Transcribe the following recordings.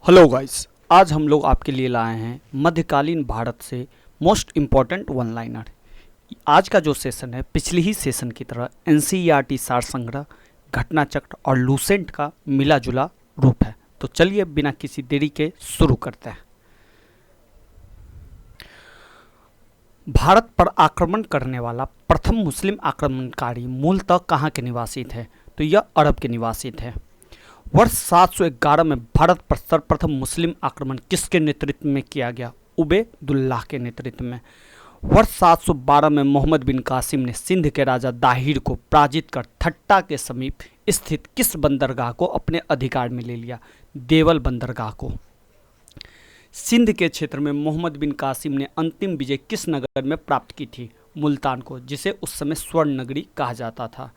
Hello guys, आज हम लोग आपके लिए लाए हैं मध्यकालीन भारत से मोस्ट इम्पॉर्टेंट वन लाइनर। आज का जो सेशन है पिछली ही सेशन की तरह एनसीईआरटी सार संग्रह, घटना चक्र और लूसेंट का मिला जुला रूप है। तो चलिए बिना किसी देरी के शुरू करते हैं। भारत पर आक्रमण करने वाला प्रथम मुस्लिम आक्रमणकारी मूलतः कहाँ के निवासी थे? तो यह अरब के निवासी थे। वर्ष 711 में भारत पर सर्वप्रथम मुस्लिम आक्रमण किसके नेतृत्व में किया गया? उबैदुल्लाह के नेतृत्व में। वर्ष 712 में मोहम्मद बिन कासिम ने सिंध के राजा दाहिर को पराजित कर ठट्टा के समीप स्थित किस बंदरगाह को अपने अधिकार में ले लिया? देवल बंदरगाह को। सिंध के क्षेत्र में मोहम्मद बिन कासिम ने अंतिम विजय किस नगर में प्राप्त की थी? मुल्तान को, जिसे उस समय स्वर्ण नगरी कहा जाता था।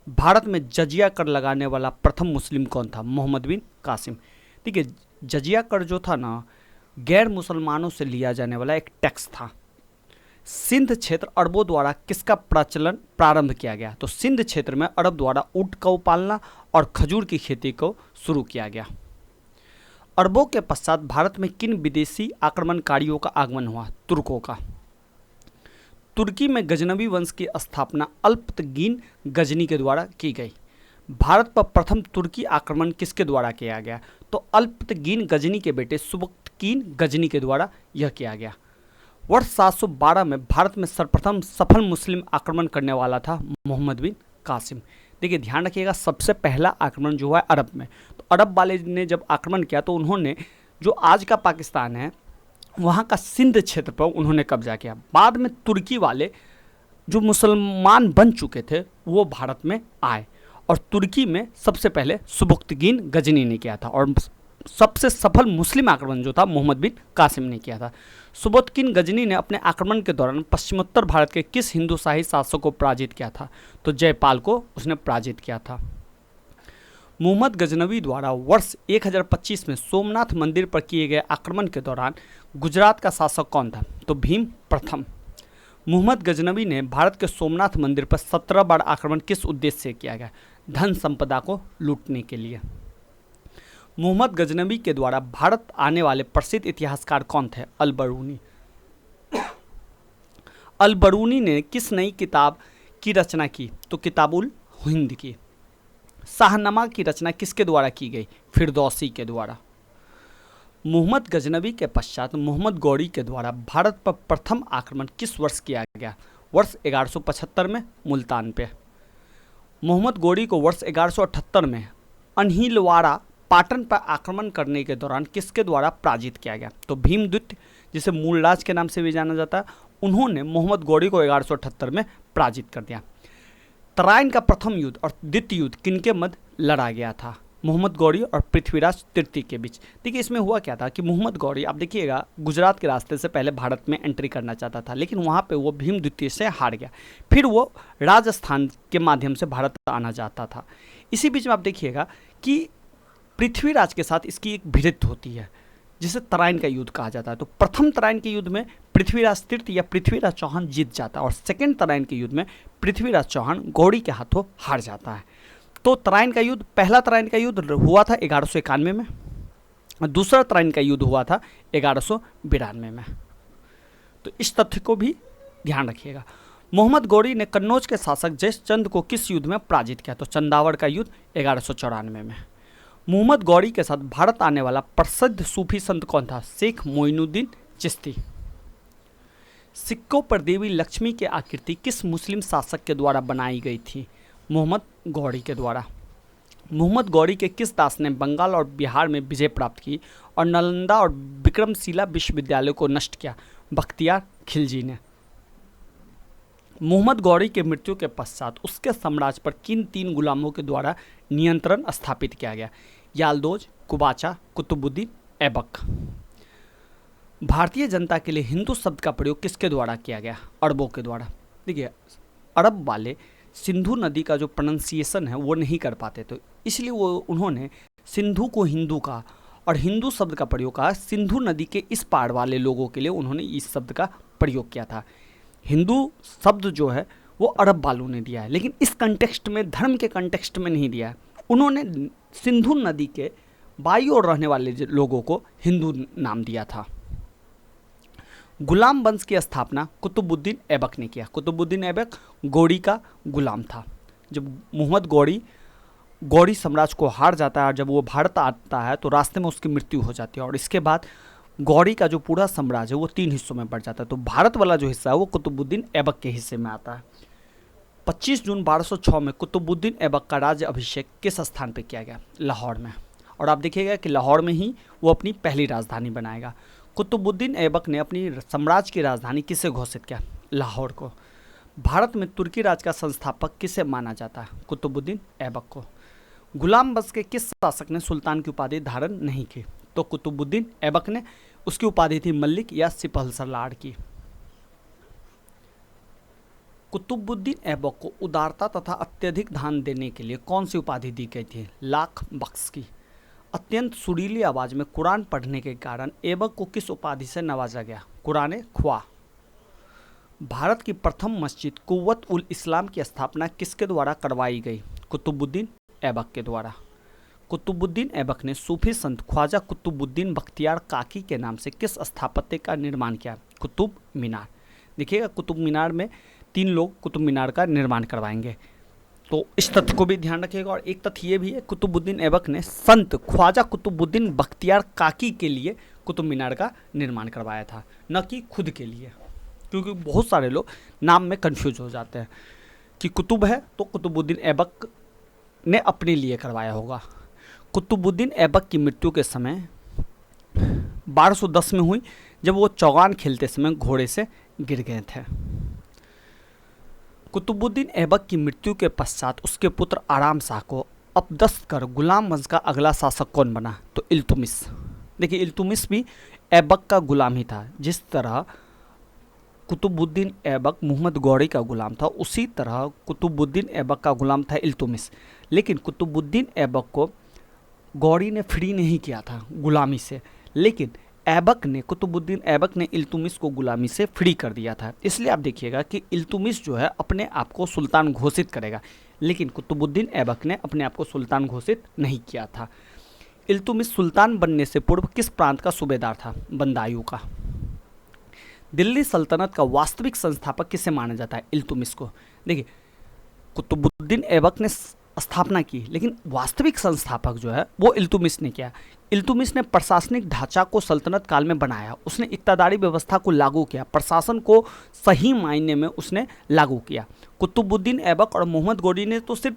भारत में जजिया कर लगाने वाला प्रथम मुस्लिम कौन था? मोहम्मद बिन कासिम। देखिए, जजिया कर जो था ना, गैर मुसलमानों से लिया जाने वाला एक टैक्स था। सिंध क्षेत्र अरबों द्वारा किसका प्रचलन प्रारंभ किया गया? तो सिंध क्षेत्र में अरब द्वारा ऊंट गौ पालना और खजूर की खेती को शुरू किया गया। अरबों के पश्चात भारत में किन विदेशी आक्रमणकारियों का आगमन हुआ? तुर्कों का। तुर्की में गजनवी वंश की स्थापना अल्पतगीन गजनी के द्वारा की गई। भारत पर प्रथम तुर्की आक्रमण किसके द्वारा किया गया? तो अल्पतगीन गजनी के बेटे सुबक्तगीन गजनी के द्वारा यह किया गया। वर्ष 712 में भारत में सर्वप्रथम सफल मुस्लिम आक्रमण करने वाला था मोहम्मद बिन कासिम। देखिए, ध्यान रखिएगा, सबसे पहला आक्रमण जो है अरब में। तो अरब वाले ने जब आक्रमण किया तो उन्होंने जो आज का पाकिस्तान है वहाँ का सिंध क्षेत्र पर उन्होंने कब्जा किया। बाद में तुर्की वाले जो मुसलमान बन चुके थे वो भारत में आए और तुर्की में सबसे पहले सुबक्तगीन गजनी ने किया था और सबसे सफल मुस्लिम आक्रमण जो था मोहम्मद बिन कासिम ने किया था। सुबक्तगीन गजनी ने अपने आक्रमण के दौरान पश्चिमोत्तर भारत के किस हिंदू शाही शासक को पराजित किया था? तो जयपाल को उसने पराजित किया था। मुहम्मद गजनवी द्वारा वर्ष 1025 में सोमनाथ मंदिर पर किए गए आक्रमण के दौरान गुजरात का शासक कौन था? तो भीम प्रथम। मुहम्मद गजनवी ने भारत के सोमनाथ मंदिर पर 17 बार आक्रमण किस उद्देश्य से किया गया? धन संपदा को लूटने के लिए। मुहम्मद गजनवी के द्वारा भारत आने वाले प्रसिद्ध इतिहासकार कौन थे? अल-बरूनी। अल-बरूनी ने किस नई किताब की रचना की? तो किताबुल हिंद की। शाहनामा की रचना किसके द्वारा की गई? फिरदौसी के द्वारा। मुहम्मद गजनवी के पश्चात मोहम्मद गौरी के द्वारा भारत पर प्रथम आक्रमण किस वर्ष किया गया? वर्ष 1175 में मुल्तान पे। मोहम्मद गौरी को वर्ष 1178 में अनहिलवाड़ा पाटन पर आक्रमण करने के दौरान किसके द्वारा पराजित किया गया? तो भीमद्वितीय, जिसे मूलराज के नाम से भी जाना जाता है, उन्होंने मोहम्मद गौरी को 1178 में पराजित कर दिया। तराइन का प्रथम युद्ध और द्वितीय युद्ध किनके मध्य लड़ा गया था? मोहम्मद गौरी और पृथ्वीराज तृतीय के बीच। देखिए, इसमें हुआ क्या था कि मोहम्मद गौरी, आप देखिएगा, गुजरात के रास्ते से पहले भारत में एंट्री करना चाहता था, लेकिन वहाँ पे वो भीम द्वितीय से हार गया। फिर वो राजस्थान के माध्यम से भारत आना चाहता था। इसी बीच में आप देखिएगा कि पृथ्वीराज के साथ इसकी एक भिड़ंत होती है जिसे तराइन का युद्ध कहा जाता है। तो प्रथम तराइन के युद्ध में पृथ्वीराज तृतीय या पृथ्वीराज चौहान जीत जाता है और सेकेंड तराइन के युद्ध में पृथ्वीराज चौहान गौरी के हाथों हार जाता है। तो तराइन का युद्ध, पहला तराइन का युद्ध हुआ था 1191 में और दूसरा तराइन का युद्ध हुआ था 1192 में। तो इस तथ्य को भी ध्यान रखिएगा। मोहम्मद गौरी ने कन्नौज के शासक जयचंद को किस युद्ध में पराजित किया? तो चंदावड़ का युद्ध 1194 में। मोहम्मद गौरी के साथ भारत आने वाला प्रसिद्ध सूफी संत कौन था? शेख मोइनुद्दीन चिश्ती। सिक्कों पर देवी लक्ष्मी की आकृति किस मुस्लिम शासक के द्वारा बनाई गई थी? मोहम्मद गौरी के द्वारा। मोहम्मद गौरी के किस दास ने बंगाल और बिहार में विजय प्राप्त की और नालंदा और विक्रमशिला विश्वविद्यालय को नष्ट किया? बख्तियार खिलजी ने। मोहम्मद गौरी के मृत्यु के पश्चात उसके साम्राज्य पर किन तीन गुलामों के द्वारा नियंत्रण स्थापित किया गया? यालदोज, कुबाचा, कुतुबुद्दीन ऐबक। भारतीय जनता के लिए हिंदू शब्द का प्रयोग किसके द्वारा किया गया? अरबों के द्वारा। देखिए, अरब वाले सिंधु नदी का जो प्रोनाउंसिएशन है वो नहीं कर पाते, तो इसलिए वो उन्होंने सिंधु को हिंदू का और हिंदू शब्द का प्रयोग कहा। सिंधु नदी के इस पार वाले लोगों के लिए उन्होंने इस शब्द का प्रयोग किया था। हिंदू शब्द जो है वो अरब वालों ने दिया है, लेकिन इस कंटेक्स्ट में, धर्म के कंटेक्स्ट में नहीं दिया है। उन्होंने सिंधु नदी के बाई ओर रहने वाले लोगों को हिंदू नाम दिया था। गुलाम वंश की स्थापना कुतुबुद्दीन ऐबक ने किया। कुतुबुद्दीन ऐबक गौड़ी का गुलाम था। जब मोहम्मद गौड़ी साम्राज्य को हार जाता है और जब वो भारत आता है तो रास्ते में उसकी मृत्यु हो जाती है और इसके बाद गौड़ी का जो पूरा साम्राज्य है वो 3 हिस्सों में बढ़ जाता है। तो भारत वाला जो हिस्सा है वो कुतुबुद्दीन ऐबक के हिस्से में आता है। 25 जून 1206 में कुतुबुद्दीन ऐबक का राज्य अभिषेक किस स्थान पर किया गया? लाहौर में। और आप देखिएगा कि लाहौर में ही वो अपनी पहली राजधानी बनाएगा। कुतुबुद्दीन ऐबक ने अपनी साम्राज्य की राजधानी किसे घोषित किया? लाहौर को। भारत में तुर्की राज का संस्थापक किसे माना जाता है? कुतुबुद्दीन ऐबक को। गुलाम वंश के किस शासक ने सुल्तान की उपाधि धारण नहीं की? तो कुतुबुद्दीन ऐबक ने। उसकी उपाधि थी मलिक या सिपहलसलार की। कुतुबुद्दीन ऐबक को उदारता तथा अत्यधिक दान देने के लिए कौन सी उपाधि दी गई थी? लाख बख्श की। अत्यंत सुरीली आवाज में कुरान पढ़ने के कारण ऐबक को किस उपाधि से नवाजा गया? कुरान ख्वा। भारत की प्रथम मस्जिद कुव्वत उल इस्लाम की स्थापना किसके द्वारा करवाई गई? कुतुबुद्दीन ऐबक के द्वारा। कुतुबुद्दीन ऐबक ने सूफी संत ख्वाजा कुतुबुद्दीन बख्तियार काकी के नाम से किस स्थापत्य का निर्माण किया? कुतुब मीनार। देखिएगा कुतुब मीनार में 3 लोग कुतुब मीनार का निर्माण करवाएंगे, तो इस तथ्य को भी ध्यान रखिएगा। और एक तथ्य ये भी है, कुतुबुद्दीन ऐबक ने संत ख्वाजा कुतुबुद्दीन बख्तियार काकी के लिए कुतुब मीनार का निर्माण करवाया था, न कि खुद के लिए। क्योंकि बहुत सारे लोग नाम में कंफ्यूज हो जाते हैं कि कुतुब है तो कुतुबुद्दीन ऐबक ने अपने लिए करवाया होगा। कुतुबुद्दीन ऐबक की मृत्यु के समय 1210 में हुई, जब वो चौगान खेलते समय घोड़े से गिर गए थे। कुतुबुद्दीन ऐबक की मृत्यु के पश्चात उसके पुत्र आराम शाह को अपदस्थ कर गुलाम वंश का अगला शासक कौन बना? तो इल्तुमिश। देखिए इल्तुमिश भी ऐबक का गुलाम ही था। जिस तरह कुतुबुद्दीन ऐबक मोहम्मद गौरी का गुलाम था, उसी तरह कुतुबुद्दीन ऐबक का गुलाम था इल्तुमिश। लेकिन कुतुबुद्दीन ऐबक को गौरी ने फ्री नहीं किया था गुलामी से, लेकिन कुतुबुद्दीन ऐबक ने इल्तुमिश को गुलामी से फ्री कर दिया था। इसलिए आप देखिएगा कि इल्तुमिश जो है अपने आप को सुल्तान घोषित करेगा, लेकिन कुतुबुद्दीन ऐबक ने अपने आप को सुल्तान घोषित नहीं किया था। इल्तुमिश सुल्तान बनने से पूर्व किस प्रांत का सूबेदार था? बंदायूं का। दिल्ली सल्तनत का वास्तविक संस्थापक किसे माना जाता है? इल्तुमिश को। देखिए कुतुबुद्दीन ऐबक ने स्थापना की, लेकिन वास्तविक संस्थापक जो है वो इल्तुमिश ने किया। इल्तुमिश ने प्रशासनिक ढांचा को सल्तनत काल में बनाया, उसने इक्तदारी व्यवस्था को लागू किया, प्रशासन को सही मायने में उसने लागू किया। कुतुबुद्दीन ऐबक और मोहम्मद गौरी ने तो सिर्फ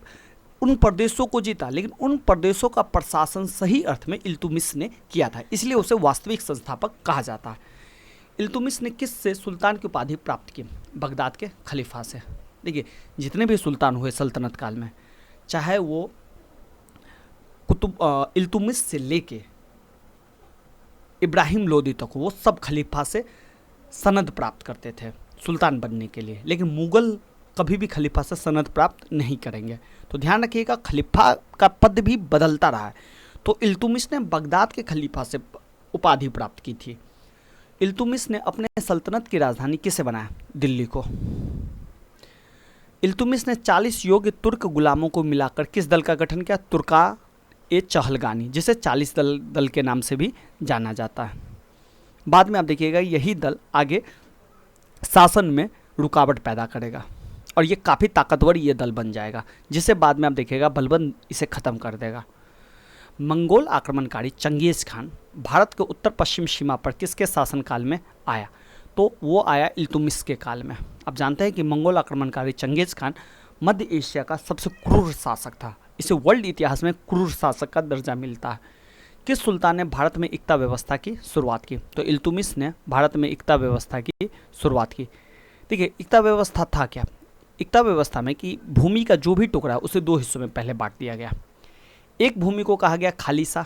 उन प्रदेशों को जीता, लेकिन उन प्रदेशों का प्रशासन सही अर्थ में इल्तुमिश ने किया था, इसलिए उसे वास्तविक संस्थापक कहा जाता है। इल्तुमिश ने किस से सुल्तान की उपाधि प्राप्त की? बगदाद के खलीफा से। देखिए जितने भी सुल्तान हुए सल्तनत काल में, चाहे वो इल्तुमिश से लेके इब्राहिम लोदी तक, वो सब खलीफा से सनद प्राप्त करते थे सुल्तान बनने के लिए, लेकिन मुगल कभी भी खलीफा से सनद प्राप्त नहीं करेंगे। तो ध्यान रखिएगा खलीफा का पद भी बदलता रहा है। तो इल्तुमिश ने बगदाद के खलीफा से उपाधि प्राप्त की थी। इल्तुमिश ने अपने सल्तनत की राजधानी किसे बनाया? दिल्ली को। इल्तुमिश ने 40 योग्य तुर्क गुलामों को मिलाकर किस दल का गठन किया? तुर्का-ए-चहलगानी, जिसे 40 दल के नाम से भी जाना जाता है। बाद में आप देखिएगा यही दल आगे शासन में रुकावट पैदा करेगा और ये काफ़ी ताकतवर ये दल बन जाएगा, जिसे बाद में आप देखिएगा बलबन इसे ख़त्म कर देगा। मंगोल आक्रमणकारी चंगेज़ खान भारत के उत्तर पश्चिम सीमा पर किसके शासनकाल में आया? तो वो आया इल्तुमिश के काल में। आप जानते हैं कि मंगोल आक्रमणकारी चंगेज़ खान मध्य एशिया का सबसे क्रूर शासक था। इसे वर्ल्ड इतिहास में क्रूर शासक का दर्जा मिलता है। किस सुल्तान ने भारत में इक्ता व्यवस्था की शुरुआत की? तो इल्तुमिश ने भारत में इक्ता व्यवस्था की शुरुआत की। देखिए इक्ता व्यवस्था था क्या? इक्ता व्यवस्था में कि भूमि का जो भी टुकड़ा है उसे 2 हिस्सों में पहले बांट दिया गया। एक भूमि को कहा गया खालिसा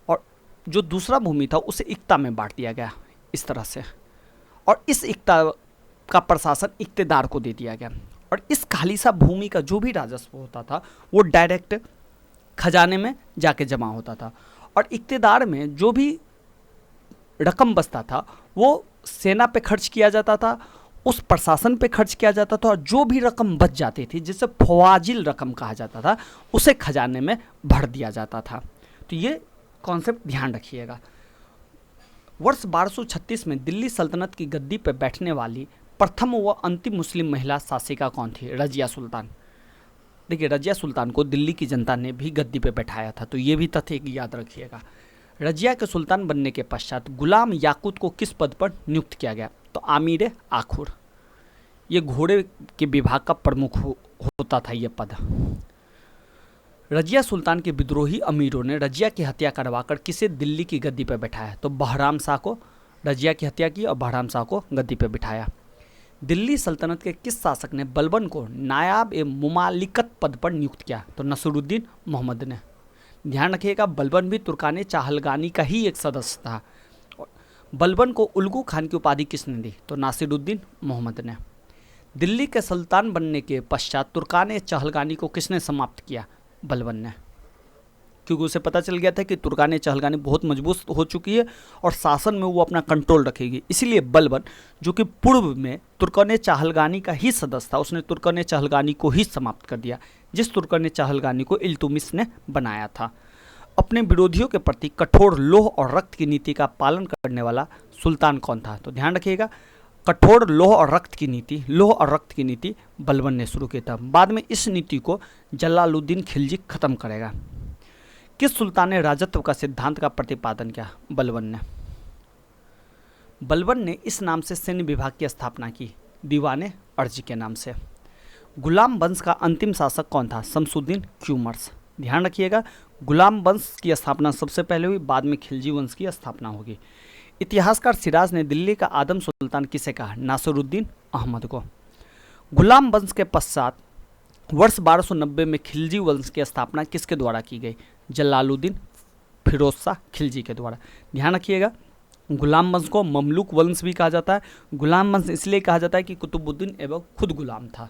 और जो दूसरा भूमि था उसे इक्ता में बांट दिया गया इस तरह से, और इस इक्ता का प्रशासन इक्तेदार को दे दिया गया। और इस खालिसा भूमि का जो भी राजस्व होता था वो डायरेक्ट खजाने में जाके जमा होता था, और इक्तेदार में जो भी रकम बचता था वो सेना पे खर्च किया जाता था, उस प्रशासन पे खर्च किया जाता था, और जो भी रकम बच जाती थी जिसे फवाजिल रकम कहा जाता था उसे खजाने में भर दिया जाता था। तो ये कॉन्सेप्ट ध्यान रखिएगा। वर्ष 1236 में दिल्ली सल्तनत की गद्दी पर बैठने वाली प्रथम व अंतिम मुस्लिम महिला शासिका कौन थी? रजिया सुल्तान। देखिए, रजिया सुल्तान को दिल्ली की जनता ने भी गद्दी पर बैठाया था, तो ये भी तथ्य याद रखिएगा। रजिया के सुल्तान बनने के पश्चात गुलाम याकूत को किस पद पर नियुक्त किया गया? तो आमीर आखुर। ये घोड़े के विभाग का प्रमुख होता था ये पद। रजिया सुल्तान के विद्रोही अमीरों ने रजिया की हत्या करवाकर किसे दिल्ली की गद्दी पर बैठाया? तो बहराम शाह को रजिया की हत्या की और बहराम शाह को गद्दी पर बिठाया। दिल्ली सल्तनत के किस शासक ने बलबन को नायाब ए मुमालिकत पद पर नियुक्त किया? तो नसरुद्दीन मोहम्मद ने। ध्यान रखिएगा, बलबन भी तुर्काने चाहलगानी का ही एक सदस्य था। बलबन को उल्गू खान की उपाधि किसने दी? तो नासिरुद्दीन मोहम्मद ने। दिल्ली के सुल्तान बनने के पश्चात तुर्काने चहलगानी को किसने समाप्त किया? बलबन ने, क्योंकि उसे पता चल गया था कि तुर्काने चहलगानी बहुत मजबूत हो चुकी है और शासन में वो अपना कंट्रोल रखेगी। इसीलिए बलबन, जो कि पूर्व में तुर्काने चहलगानी का ही सदस्य था, उसने तुर्काने चहलगानी को ही समाप्त कर दिया, जिस तुर्काने चहलगानी को इल्तुतमिश ने बनाया था। अपने विरोधियों के प्रति कठोर लौह और रक्त की नीति का पालन करने वाला सुल्तान कौन था? तो ध्यान रखिएगा, कठोर लौह और रक्त की नीति बलबन ने शुरू की था। बाद में इस नीति को जलालुद्दीन खिलजी खत्म करेगा। किस सुल्तान ने राजत्व का सिद्धांत का प्रतिपादन किया? बलबन ने। बलबन ने इस नाम से सैन्य विभाग की स्थापना की, दीवाने अर्जी के नाम से। गुलाम वंश का अंतिम शासक कौन था? शमसुद्दीन क्यूमर्स। ध्यान रखिएगा, गुलाम वंश की स्थापना सबसे पहले हुई, बाद में खिलजी वंश की स्थापना होगी। इतिहासकार सिराज ने दिल्ली का आदम सुल्तान किसे कहा? नासिरुद्दीन अहमद को। गुलाम वंश के पश्चात वर्ष 1290 में खिलजी वंश की स्थापना किसके द्वारा की गई? जलालुद्दीन फिरोज शाह खिलजी के द्वारा। ध्यान रखिएगा, गुलाम वंश को ममलूक वंश भी कहा जाता है। गुलाम वंश इसलिए कहा जाता है कि कुतुबुद्दीन एवं खुद गुलाम था,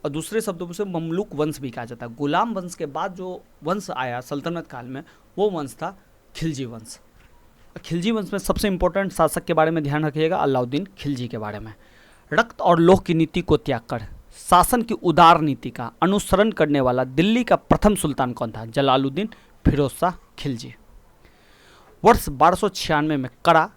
और दूसरे शब्दों से ममलूक वंश भी कहा जाता है। गुलाम वंश के बाद जो वंश आया सल्तनत काल में, वो वंश था खिलजी वंश। खिलजी वंश में सबसे इंपॉर्टेंट शासक के बारे में ध्यान रखिएगा, अलाउद्दीन खिलजी के बारे में। रक्त और लोह की नीति को त्याग कर शासन की उदार नीति का अनुसरण करने वाला दिल्ली का प्रथम सुल्तान कौन था? जलालुद्दीन फिरोज शाह खिलजी। वर्ष 1296 में करा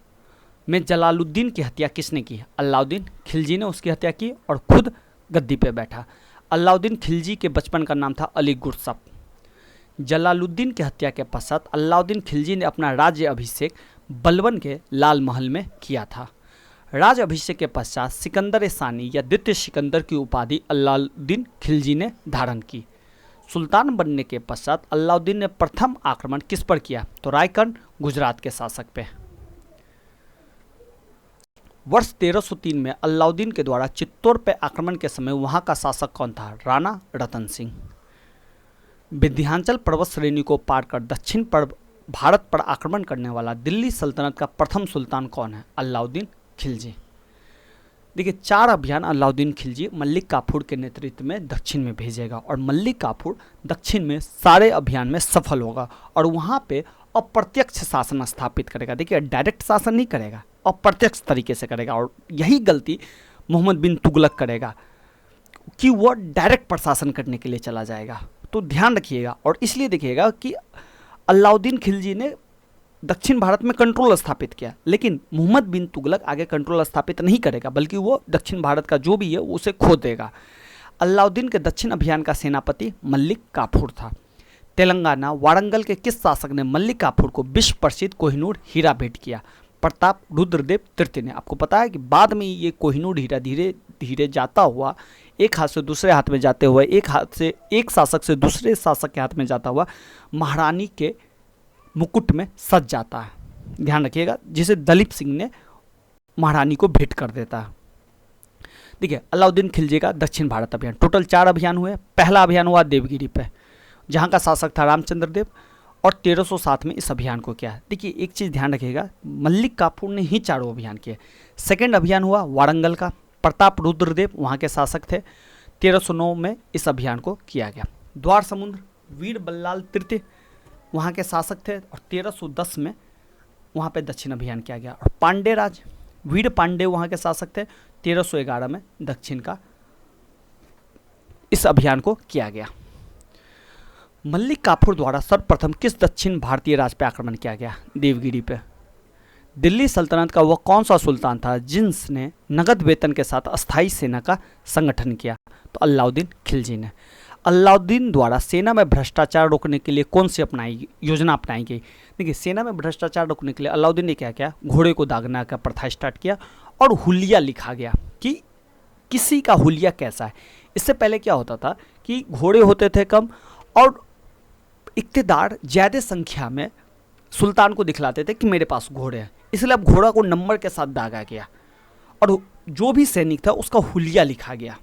में जलालुद्दीन की हत्या किसने की? अलाउद्दीन खिलजी ने उसकी हत्या की और खुद गद्दी पे बैठा। अलाउद्दीन खिलजी के बचपन का नाम था अली गुरसप। जलालुद्दीन की हत्या के पश्चात अलाउद्दीन खिलजी ने अपना राज्य अभिषेक बलबन के लाल महल में किया था। राज अभिषेक के पश्चात सिकंदर सानी या द्वितीय सिकंदर की उपाधि अलाउद्दीन खिलजी ने धारण की। सुल्तान बनने के पश्चात अलाउद्दीन ने प्रथम आक्रमण किस पर किया? तो रायकन गुजरात के शासक पे। वर्ष 1303 में अलाउद्दीन के द्वारा चित्तौड़ पे आक्रमण के समय वहां का शासक कौन था? राणा रतन सिंह। विंध्याचल पर्वत श्रेणी को पार कर दक्षिण पर भारत पर आक्रमण करने वाला दिल्ली सल्तनत का प्रथम सुल्तान कौन है? अलाउद्दीन खिलजी। देखिए, 4 अभियान अलाउद्दीन खिलजी मल्लिक काफूर के नेतृत्व में दक्षिण में भेजेगा और मल्लिक काफूर दक्षिण में सारे अभियान में सफल होगा और वहाँ पे अप्रत्यक्ष शासन स्थापित करेगा। देखिए, डायरेक्ट शासन नहीं करेगा, अप्रत्यक्ष तरीके से करेगा, और यही गलती मोहम्मद बिन तुगलक करेगा कि वह डायरेक्ट प्रशासन करने के लिए चला जाएगा। तो ध्यान रखिएगा, और इसलिए देखिएगा कि अलाउद्दीन खिलजी ने दक्षिण भारत में कंट्रोल स्थापित किया, लेकिन मोहम्मद बिन तुगलक आगे कंट्रोल स्थापित नहीं करेगा, बल्कि वो दक्षिण भारत का जो भी है उसे खो देगा। अलाउद्दीन के दक्षिण अभियान का सेनापति मल्लिक काफूर था। तेलंगाना वारंगल के किस शासक ने मल्लिक काफूर को विश्व प्रसिद्ध कोहिनूर हीरा भेंट किया? प्रताप रुद्रदेव तृतीय ने। आपको पता है कि बाद में ये कोहिनूर हीरा धीरे धीरे जाता हुआ एक हाथ से दूसरे हाथ में जाते हुए, एक हाथ से एक शासक से दूसरे शासक के हाथ में जाता हुआ महारानी के मुकुट में सज जाता है। ध्यान रखिएगा, जिसे दलीप सिंह ने महारानी को भेंट कर देता है। देखिए, अलाउद्दीन खिलजी का दक्षिण भारत अभियान, टोटल 4 अभियान हुए। पहला अभियान हुआ देवगिरी पे, जहाँ का शासक था रामचंद्र देव, और 1307 में इस अभियान को किया। देखिए, एक चीज़ ध्यान रखिएगा, मल्लिक काफूर ने ही 4 अभियान किए। सेकेंड अभियान हुआ वारंगल का, प्रताप रुद्रदेव वहाँ के शासक थे। 1309 में इस अभियान को किया गया। द्वार समुद्र वीर बल्लाल तृतीय वहाँ के शासक थे, और 1310 में वहाँ पे दक्षिण अभियान किया गया। और पांडे राज वीर पांडे वहाँ के शासक थे। 1311 में दक्षिण का इस अभियान को किया गया। मल्लिक काफूर द्वारा सर्वप्रथम किस दक्षिण भारतीय राज्य पे आक्रमण किया गया? देवगिरी पे। दिल्ली सल्तनत का वह कौन सा सुल्तान था जिसने नगद वेतन के साथ अस्थायी सेना का संगठन किया? तो अलाउद्दीन खिलजी ने। अलाउद्दीन द्वारा सेना में भ्रष्टाचार रोकने के लिए कौन सी योजना अपनाई गई? देखिए, सेना में भ्रष्टाचार रोकने के लिए अलाउद्दीन ने क्या किया? घोड़े को दागना का प्रथा स्टार्ट किया और हुलिया लिखा गया कि किसी का हुलिया कैसा है। इससे पहले क्या होता था कि घोड़े होते थे कम और इक्तेदार ज़्यादा संख्या में सुल्तान को दिखलाते थे कि मेरे पास घोड़े हैं, इसलिए अब घोड़ा को नंबर के साथ दागा गया और जो भी सैनिक था उसका हुलिया लिखा गया।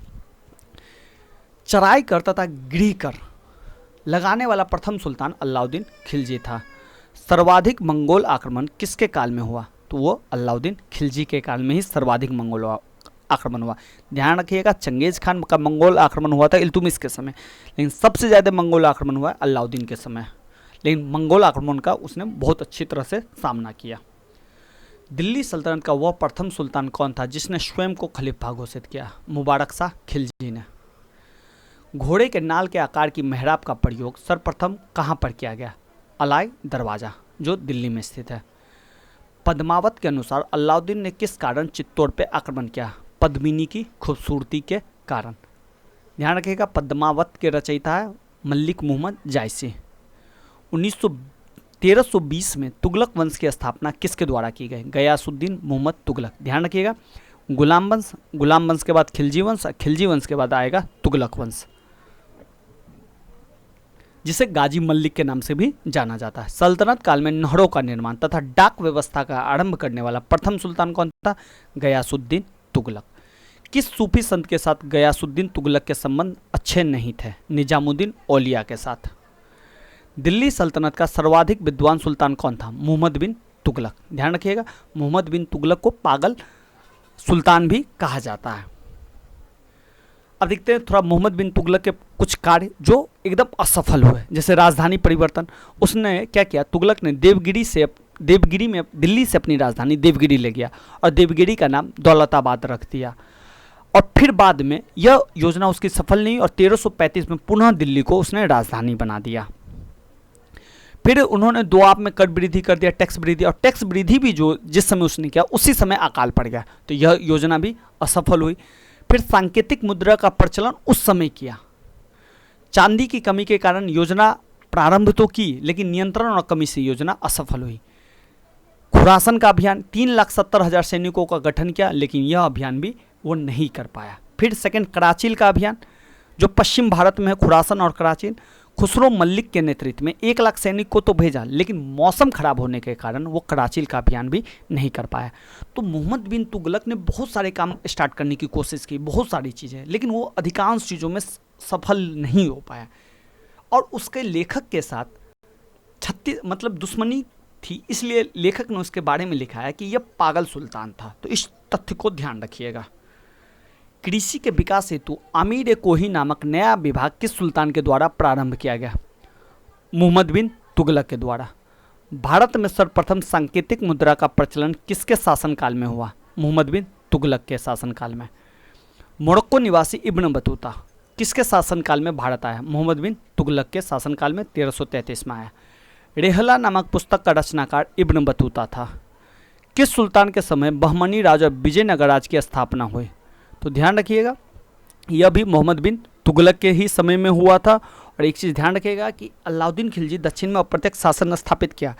चराई कर तथा गृह कर लगाने वाला प्रथम सुल्तान अलाउद्दीन खिलजी था। सर्वाधिक मंगोल आक्रमण किसके काल में हुआ? तो वो अलाउद्दीन खिलजी के काल में ही सर्वाधिक मंगोल आक्रमण हुआ। ध्यान रखिएगा, चंगेज खान का मंगोल आक्रमण हुआ था इल्तुमिश के समय, लेकिन सबसे ज़्यादा मंगोल आक्रमण हुआ अलाउद्दीन के समय। लेकिन मंगोल आक्रमण का उसने बहुत अच्छी तरह से सामना किया। दिल्ली सल्तनत का वह प्रथम सुल्तान कौन था जिसने स्वयं को खलीफा घोषित किया? मुबारक शाह खिलजी ने। घोड़े के नाल के आकार की मेहराब का प्रयोग सर्वप्रथम कहाँ पर किया गया? अलाई दरवाज़ा, जो दिल्ली में स्थित है। पद्मावत के अनुसार अलाउद्दीन ने किस कारण चित्तौड़ पे आक्रमण किया? पद्मिनी की खूबसूरती के कारण। ध्यान रखिएगा, पद्मावत के रचयिता है मल्लिक मोहम्मद जायसी। 1320 में तुगलक वंश की स्थापना किसके द्वारा की गई? गयासुद्दीन मोहम्मद तुगलक। ध्यान रखिएगा, गुलाम वंश के बाद खिलजी वंश के बाद आएगा तुगलक वंश, जिसे गाजी मल्लिक के नाम से भी जाना जाता है। सल्तनत काल में नहरों का निर्माण तथा डाक व्यवस्था का आरंभ करने वाला प्रथम सुल्तान कौन था? गयासुद्दीन तुगलक। किस सूफी संत के साथ गयासुद्दीन तुगलक के संबंध अच्छे नहीं थे? निजामुद्दीन औलिया के साथ। दिल्ली सल्तनत का सर्वाधिक विद्वान सुल्तान कौन था? मोहम्मद बिन तुगलक। ध्यान रखिएगा, मोहम्मद बिन तुगलक को पागल सुल्तान भी कहा जाता है। अब देखते हैं थोड़ा मोहम्मद बिन तुगलक के कुछ कार्य जो एकदम असफल हुए। जैसे राजधानी परिवर्तन, उसने क्या किया? तुगलक ने देवगिरी में दिल्ली से अपनी राजधानी देवगिरी ले गया और देवगिरी का नाम दौलताबाद रख दिया। और फिर बाद में यह योजना उसकी सफल नहीं और 1335 में पुनः दिल्ली को उसने राजधानी बना दिया। फिर उन्होंने दोआब में कर वृद्धि कर दिया, टैक्स वृद्धि, और टैक्स वृद्धि भी जो जिस समय उसने किया उसी समय अकाल पड़ गया, तो यह योजना भी असफल हुई। फिर सांकेतिक मुद्रा का प्रचलन उस समय किया। चांदी की कमी के कारण योजना प्रारंभ तो की, लेकिन नियंत्रण और कमी से योजना असफल हुई। खुरासन का अभियान, 3,70,000 सैनिकों का गठन किया, लेकिन यह अभियान भी वो नहीं कर पाया। फिर सेकंड कराचील का अभियान, जो पश्चिम भारत में है, खुरासन और कराचील। खुसरो मल्लिक के नेतृत्व में 1,00,000 सैनिक को तो भेजा, लेकिन मौसम खराब होने के कारण वो कराचील का अभियान भी नहीं कर पाया। तो मोहम्मद बिन तुगलक ने बहुत सारे काम स्टार्ट करने की कोशिश की, बहुत सारी चीज़ें, लेकिन वो अधिकांश चीज़ों में सफल नहीं हो पाया। और उसके लेखक के साथ दुश्मनी थी, इसलिए लेखक ने उसके बारे में लिखा है कि यह पागल सुल्तान था। तो इस तथ्य को ध्यान रखिएगा। कृषि के विकास हेतु आमीर कोही नामक नया विभाग किस सुल्तान के द्वारा प्रारंभ किया गया? मोहम्मद बिन तुगलक के द्वारा। भारत में सर्वप्रथम सांकेतिक मुद्रा का प्रचलन किसके शासनकाल में हुआ? मोहम्मद बिन तुगलक के शासनकाल में। मोरक्को निवासी इब्न बतूता किसके शासनकाल में भारत आया? मोहम्मद बिन तुगलक के शासनकाल में 1333 में आया। रेहला नामक पुस्तक का रचनाकार इब्न बतूता था। किस सुल्तान के समय बहमनी राज और विजयनगर राज की स्थापना हुई? तो ध्यान रखिएगा, यह भी मोहम्मद बिन तुगलक के ही समय में हुआ था। और एक चीज़ ध्यान रखिएगा कि अलाउद्दीन खिलजी दक्षिण में अप्रत्यक्ष शासन स्थापित किया,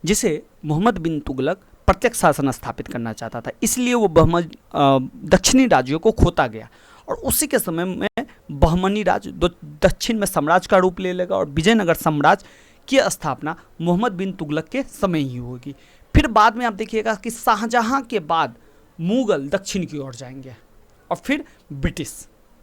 जिसे मोहम्मद बिन तुगलक प्रत्यक्ष शासन स्थापित करना चाहता था, इसलिए वो दक्षिणी राज्यों को खोता गया। और उसी के समय में बहमनी राज दक्षिण में साम्राज्य का रूप ले लेगा और विजयनगर साम्राज्य की स्थापना मोहम्मद बिन तुगलक के समय ही होगी। फिर बाद में आप देखिएगा कि शाहजहां के बाद मुगल दक्षिण की ओर जाएंगे और फिर ब्रिटिश।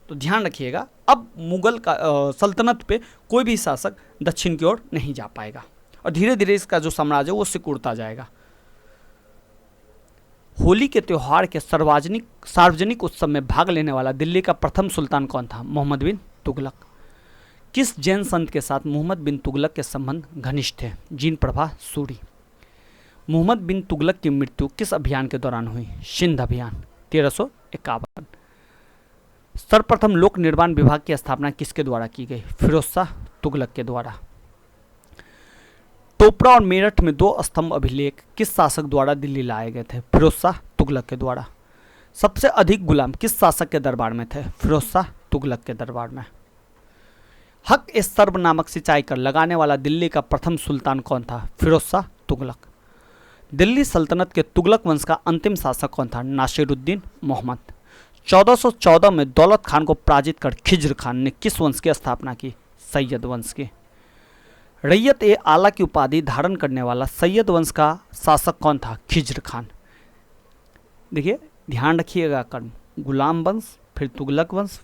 तो ध्यान रखिएगा, अब मुगल का सल्तनत पे कोई भी शासक दक्षिण की ओर नहीं जा पाएगा और धीरे धीरे इसका जो साम्राज्य है वो सिकुड़ता जाएगा। होली के त्यौहार के सार्वजनिक उत्सव में भाग लेने वाला दिल्ली का प्रथम सुल्तान कौन था? मोहम्मद बिन तुगलक। किस जैन संत के साथ मोहम्मद बिन तुगलक के संबंध घनिष्ठ थे? जीन प्रभा सूरी। मोहम्मद बिन तुगलक की मृत्यु किस अभियान के दौरान हुई? सिंध अभियान 1351। सर्वप्रथम लोक निर्माण विभाग की स्थापना किसके द्वारा की गई? फिरोज शाह तुगलक के द्वारा। टोपरा और मेरठ में 2 स्तंभ अभिलेख किस शासक द्वारा दिल्ली लाए गए थे? फिरोज शाह तुगलक के द्वारा। सबसे अधिक गुलाम किस शासक के दरबार में थे? फिरोज शाह तुगलक के दरबार में। हक ए सर्ब नामक सिंचाई कर लगाने वाला दिल्ली का प्रथम सुल्तान कौन था? फिरोज शाह तुगलक। दिल्ली सल्तनत के तुगलक वंश का अंतिम शासक कौन था? नासिरुद्दीन मोहम्मद। 1414 में दौलत खान को पराजित कर खिज्र खान ने किस वंश की स्थापना की? सैयद वंश की। रैयत ए आला की उपाधि धारण करने वाला सैयद वंश का शासक कौन था? खिज्र खान। देखिए ध्यान रखिएगा कर्म, गुलाम वंश, फिर तुगलक वंश,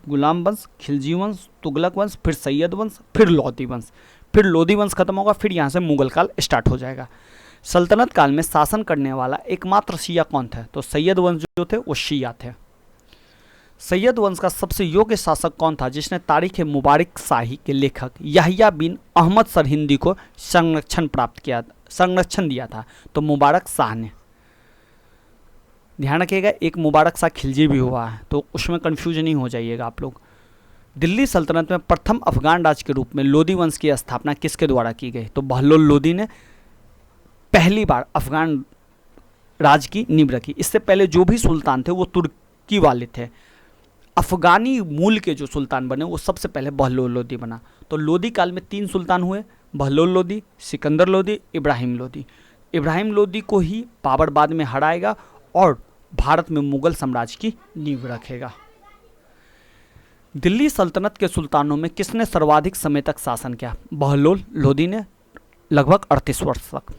गुलाम वंश, खिलजी वंश, तुगलक वंश, फिर सैयद वंश, फिर लोधी वंश, फिर लोधी वंश खत्म होगा, फिर यहाँ से मुगल काल स्टार्ट हो जाएगा। सल्तनत काल में शासन करने वाला एकमात्र शिया कौन थे? तो सैयद वंश जो थे वो शिया थे। सैयद वंश का सबसे योग्य शासक कौन था जिसने तारीख मुबारक शाही के लेखक याहिया बिन अहमद सरहिंदी को संरक्षण दिया था? तो मुबारक शाह ने। ध्यान रखिएगा एक मुबारक शाह खिलजी भी हुआ है, तो उसमें कंफ्यूज नहीं हो जाइएगा आप लोग। दिल्ली सल्तनत में प्रथम अफगान राज के रूप में लोधी वंश की स्थापना किसके द्वारा की गई? तो बहलोल लोधी ने पहली बार अफगान राज की नींव रखी। इससे पहले जो भी सुल्तान थे वो तुर्की वाले थे। अफगानी मूल के जो सुल्तान बने वो सबसे पहले बहलोल लोधी बना। तो लोधी काल में 3 सुल्तान हुए, बहलोल लोधी, सिकंदर लोधी, इब्राहिम लोधी। इब्राहिम लोधी को ही बाबर बाद में हराएगा और भारत में मुगल साम्राज्य की नींव रखेगा। दिल्ली सल्तनत के सुल्तानों में किसने सर्वाधिक समय तक शासन किया? बहलोल लोधी ने लगभग 38 वर्ष तक।